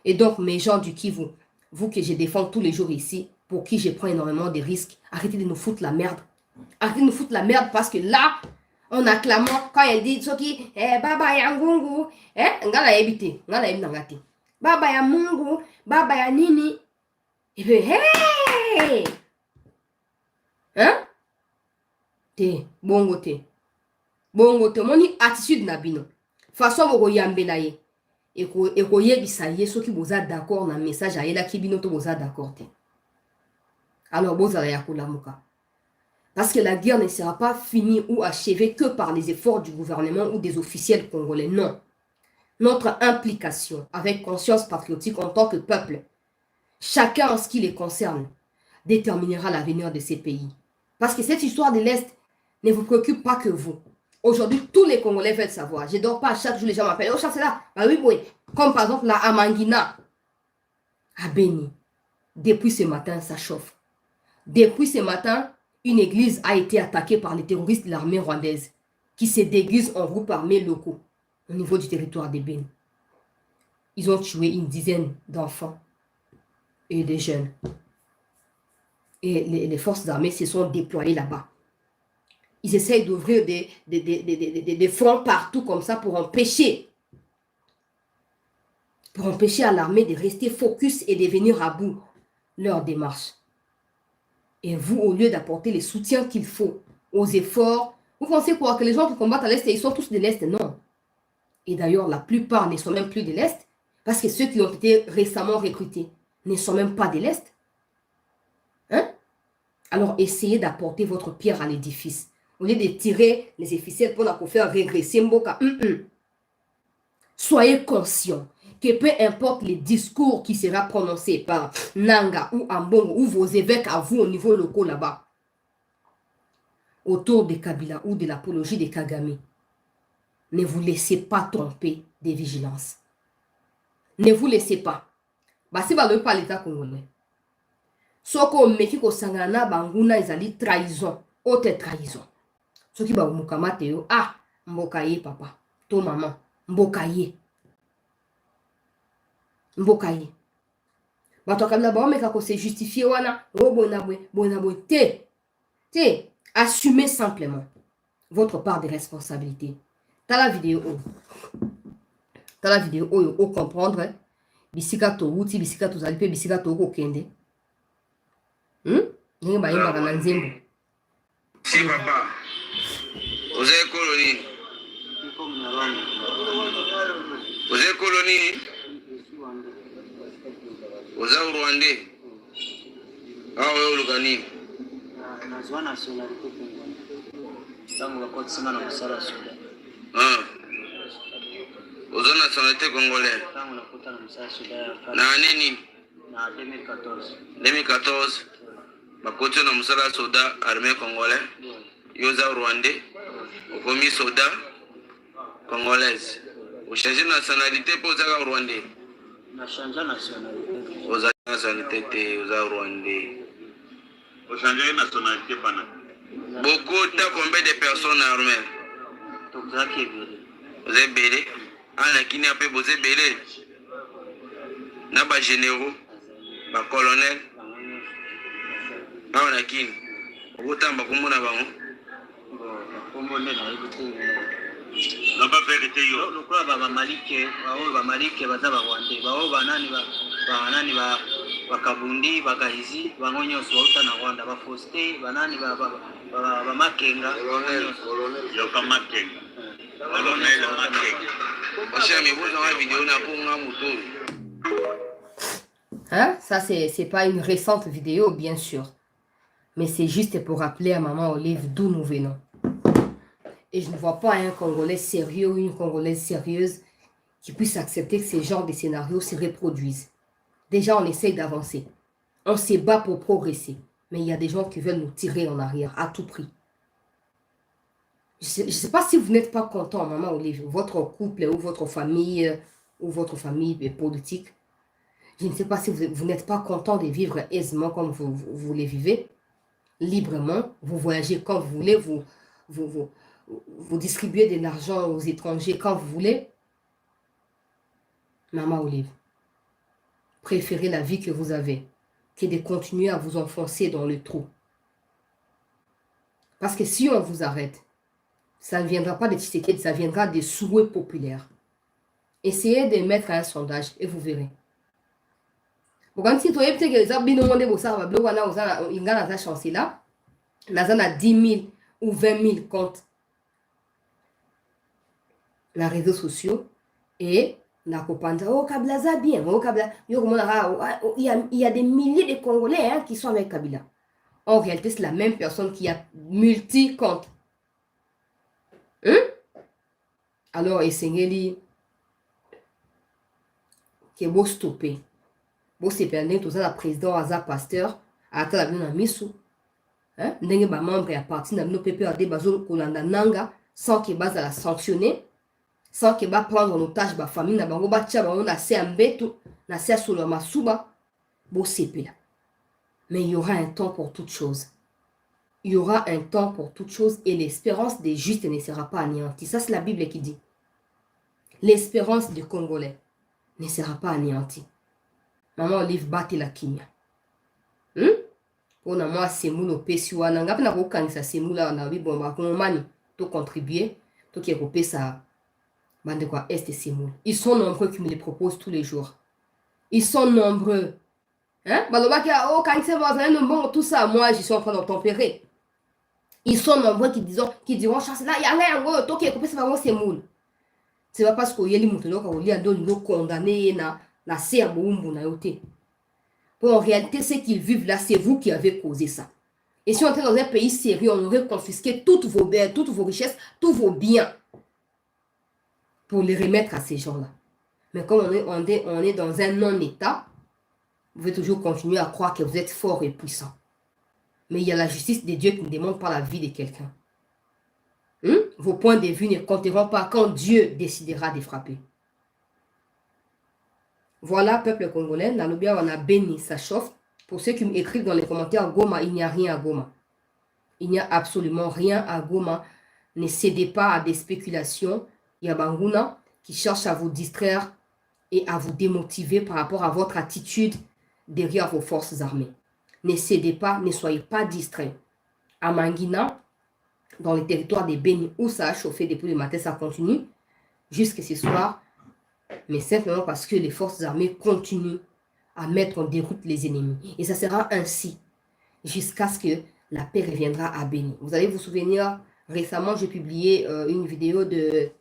Et donc, mes gens du Kivu, vous que je défends tous les jours ici, pour qui je prends énormément de risques, arrêtez de nous foutre la merde. Arrêtez de nous foutre la merde parce que là, on acclame, quand il dit, Soki, Baba ya Ngungu, ngala ebite, ngala ebite. Baba ya Mungu, Baba ya Nini. Et puis, hey! Hein? Te, bongo te. Bongo te, moni attitude nabino. Façon boko yambela ye. Eko yebisa ye, soki boza d'accord na message a yela kibino to boza d'accord te. Alors, boza ya kulamuka. Parce que la guerre ne sera pas finie ou achevée que par les efforts du gouvernement ou des officiels congolais. Non. Notre implication avec conscience patriotique en tant que peuple, chacun en ce qui les concerne, déterminera l'avenir de ces pays. Parce que cette histoire de l'Est ne vous préoccupe pas que vous. Aujourd'hui, tous les Congolais veulent savoir. Je ne dors pas, chaque jour les gens m'appellent. Oh, chancelier, bah oui, oui. Comme par exemple la Amangina à Beni. Depuis ce matin, ça chauffe. Depuis ce matin, une église a été attaquée par les terroristes de l'armée rwandaise qui se déguisent en groupes armés locaux au niveau du territoire de Beni. Ils ont tué une dizaine d'enfants et des jeunes. Et les forces armées se sont déployées là-bas. Ils essayent d'ouvrir des fronts partout comme ça pour empêcher à l'armée de rester focus et de venir à bout leur démarche. Et vous, au lieu d'apporter les soutiens qu'il faut aux efforts, vous pensez quoi? Que les gens qui combattent à l'Est, ils sont tous de l'Est? Non. Et d'ailleurs, la plupart ne sont même plus de l'Est, parce que ceux qui ont été récemment recrutés ne sont même pas de l'Est. Hein? Alors, essayez d'apporter votre pierre à l'édifice. Au lieu de tirer les officiels pour faire régresser Mboka. Soyez conscients que peu importe les discours qui sera prononcé par Nanga ou Ambongo ou vos évêques à vous au niveau local là-bas, autour de Kabila ou de l'apologie de Kagame, ne vous laissez pas tromper des vigilances. Ne vous laissez pas. Basi ba pas l'État congolais. Soko meki ko sangana banguna ezali trahison, haute trahison. Soki ba mukamate yo, ah, mbokaye papa, to maman, mbokaye. Mbokaye. Bato kabila ba meka ko se justifier wana, bonabwe, te, assumez simplement votre part de responsabilité. T'as la vidéo au comprendre, bisika to wuti, bisika to zalipe, bisika to ko kende. Ningi ba yimba na nzembo. Si papa. Oze koloni. Oze koloni. Oza Rwandais. Ah wewe ulugani? Nazwa nationalité congolaise. Tangu kwa kusema na msara Sudan. Oza nationalité congolaise. Tangu nakuta na msara Sudan. Na nini? Na 2014. 2014 bakoti na musala soda armée congolais yoza rwandais okomi soda congolaise ochange nationalité mpo ozaka rwandais Na change nationalité. oza nationalité te oza rwandais Ochange nationalité pana. bokota combien de personnes armées Tozaki ebele. oza ebele ana kini ape boza ebele na bagénéraux bacolonel awa na kini okotamba komona bango Kombo nde nayebi te. Na ba vérité yo. Lokola bamalike baza barwandais. Bao banani bakabundi bakahizi bango nyonso bauta na Rwanda. Bafoste banani bamakenga. Yoka Makenga. Colonel Makenga. oshami bozanga video na ponga moto. Hein? Ça, c'est pas une récente vidéo, bien sûr. Mais c'est juste pour rappeler à Maman Olive d'où nous venons. Et je ne vois pas un Congolais sérieux ou une Congolaise sérieuse qui puisse accepter que ces genres de scénarios se reproduisent. Déjà, on essaye d'avancer. On se bat pour progresser. Mais il y a des gens qui veulent nous tirer en arrière à tout prix. Je ne sais pas si vous n'êtes pas content, Maman Olive, votre couple ou votre famille politique. Je ne sais pas si vous n'êtes pas content de vivre aisément comme vous les vivez, librement. Vous voyagez quand vous voulez, vous distribuez de l'argent aux étrangers quand vous voulez. Maman Olive, préférez la vie que vous avez que de continuer à vous enfoncer dans le trou. Parce que si on vous arrête, ça ne viendra pas de Tshisekedi, ça viendra des souhaits populaires. Essayez de mettre un sondage et vous verrez. Quand si tu as dit que vous avez une chance là, vous avez 10 000 ou 20 000 comptes les réseaux sociaux et la copanda oh Kabila bien oh Kabila il y a des milliers de Congolais hein, qui sont avec Kabila. En réalité, c'est la même personne qui a multi-comptes. Hein? Alors, essayez que vous stoppez. Vous savez, tout ça, la président Aza Pasteur a été la misu. Hein? N'engagez pas membre à partir de nos PPRD bazo kolanda nanga sans que base la sanctionner, sans que ba prendre en otage ba famille na bango ba tia bango na CMB na cia solo masuba bo CP là. Mais il y aura un temps pour toute chose. Il y aura un temps pour toute chose et l'espérance des justes ne sera pas anéantie. Ça, c'est la Bible qui dit. L'espérance des Congolais ne sera pas anéantie. Maman Olive bate la kimia. Pour moi, c'est mon opération. On a pas de c'est mon là, on a vu bon bah comment mani to contribuer, to qui repé ça. Bande quoi est c'est mon. Ils sont nombreux qui me les proposent tous les jours. Ils sont nombreux. Hein? Baloba qui a oh quand c'est bon tout ça, moi je suis en train de tempérer. Ils sont nombreux qui diront chasse là, il y a rien to qui repé ça va c'est mon. C'est pas parce qu'il y a les moutons qui ont lié à d'autres condamnés na serbe umbu na yote. En réalité, ce qu'ils vivent là, c'est vous qui avez causé ça. Et si on était dans un pays sérieux, on aurait confisqué toutes vos richesses, tous vos biens pour les remettre à ces gens-là. Mais comme on est dans un non-état, vous pouvez toujours continuer à croire que vous êtes fort et puissant. Mais il y a la justice de Dieu qui ne demande pas la vie de quelqu'un. Vos points de vue ne compteront pas quand Dieu décidera de frapper. Voilà, peuple congolais, la Lobia, on a béni, ça chauffe. Pour ceux qui m'écrivent dans les commentaires, Goma, il n'y a rien à Goma. Il n'y a absolument rien à Goma. Ne cédez pas à des spéculations. Il y a Banguna qui cherche à vous distraire et à vous démotiver par rapport à votre attitude derrière vos forces armées. Ne cédez pas, ne soyez pas distraits. À Mangina, dans les territoires des Béni, où ça a chauffé depuis le matin, ça continue, jusqu'à ce soir, mais simplement parce que les forces armées continuent à mettre en déroute les ennemis. Et ça sera ainsi jusqu'à ce que la paix reviendra à Béni. Vous allez vous souvenir, récemment, j'ai publié une vidéo de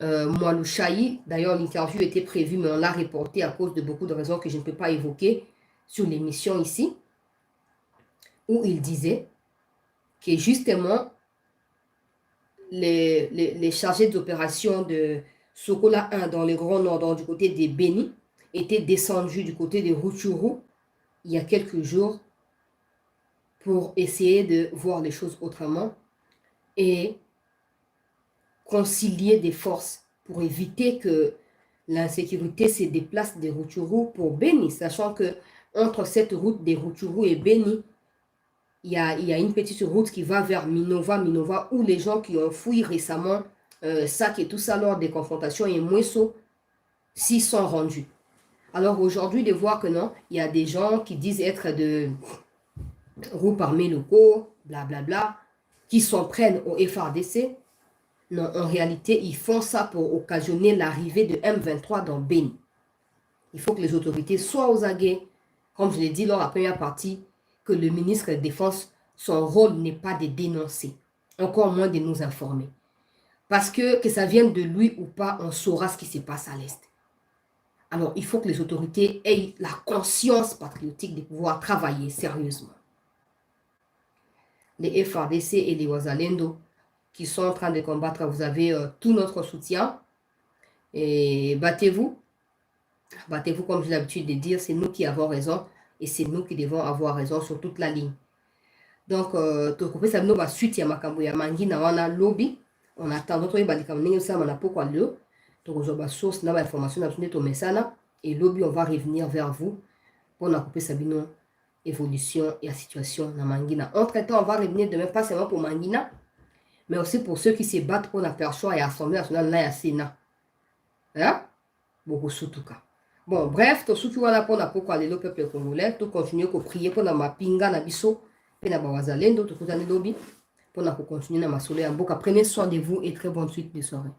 Moalou Chahi. D'ailleurs, l'interview était prévue, mais on l'a reportée à cause de beaucoup de raisons que je ne peux pas évoquer sur l'émission ici, où il disait que justement, les chargés d'opération de Sokola 1 dans le Grand Nord, du côté des Béni, était descendu du côté de Rutshuru il y a quelques jours pour essayer de voir les choses autrement et concilier des forces pour éviter que l'insécurité se déplace de Rutshuru pour Beni, sachant que entre cette route de Rutshuru et Beni, il y a une petite route qui va vers Minova, où les gens qui ont fui récemment Sac et tout ça lors des confrontations et Mweso s'y sont rendus. Alors aujourd'hui, de voir que non, il y a des gens qui disent être de groupes armés locaux, blablabla, qui s'en prennent au FARDC. Non, en réalité, ils font ça pour occasionner l'arrivée de M23 dans Beni. Il faut que les autorités soient aux aguets. Comme je l'ai dit lors de la première partie, que le ministre de la Défense, son rôle n'est pas de dénoncer, encore moins de nous informer. Parce que ça vienne de lui ou pas, on saura ce qui se passe à l'Est. Alors, il faut que les autorités aient la conscience patriotique de pouvoir travailler sérieusement. Les FARDC et les Wazalendo qui sont en train de combattre, vous avez tout notre soutien. Et battez-vous. Battez-vous comme j'ai l'habitude de dire, c'est nous qui avons raison et c'est nous qui devons avoir raison sur toute la ligne. Donc, tokopé sabino ba suite ya makambo ya mangi na wana lobby. On attend notre balikamne ça mana pourquoi le tokozo ba source na ba information na tune to mesana et lobby on va revenir vers vous pour na couper sabino évolution et la situation na Mangina. Entre-temps, on va revenir demain pas seulement pour Mangina, mais aussi pour ceux qui se battent pour la perchoir et l'Assemblée nationale là et Sénat. Hein? Beaucoup surtout cas. Bon, bref, tout ce qui va pour la pourquoi le peuple congolais, tout continuer à prier pour la mapinga na biso, et na bawazalendo, tout continuer lobby, pour continuer à ma soleil en boca. Prenez soin de vous et très bonne suite de soirée.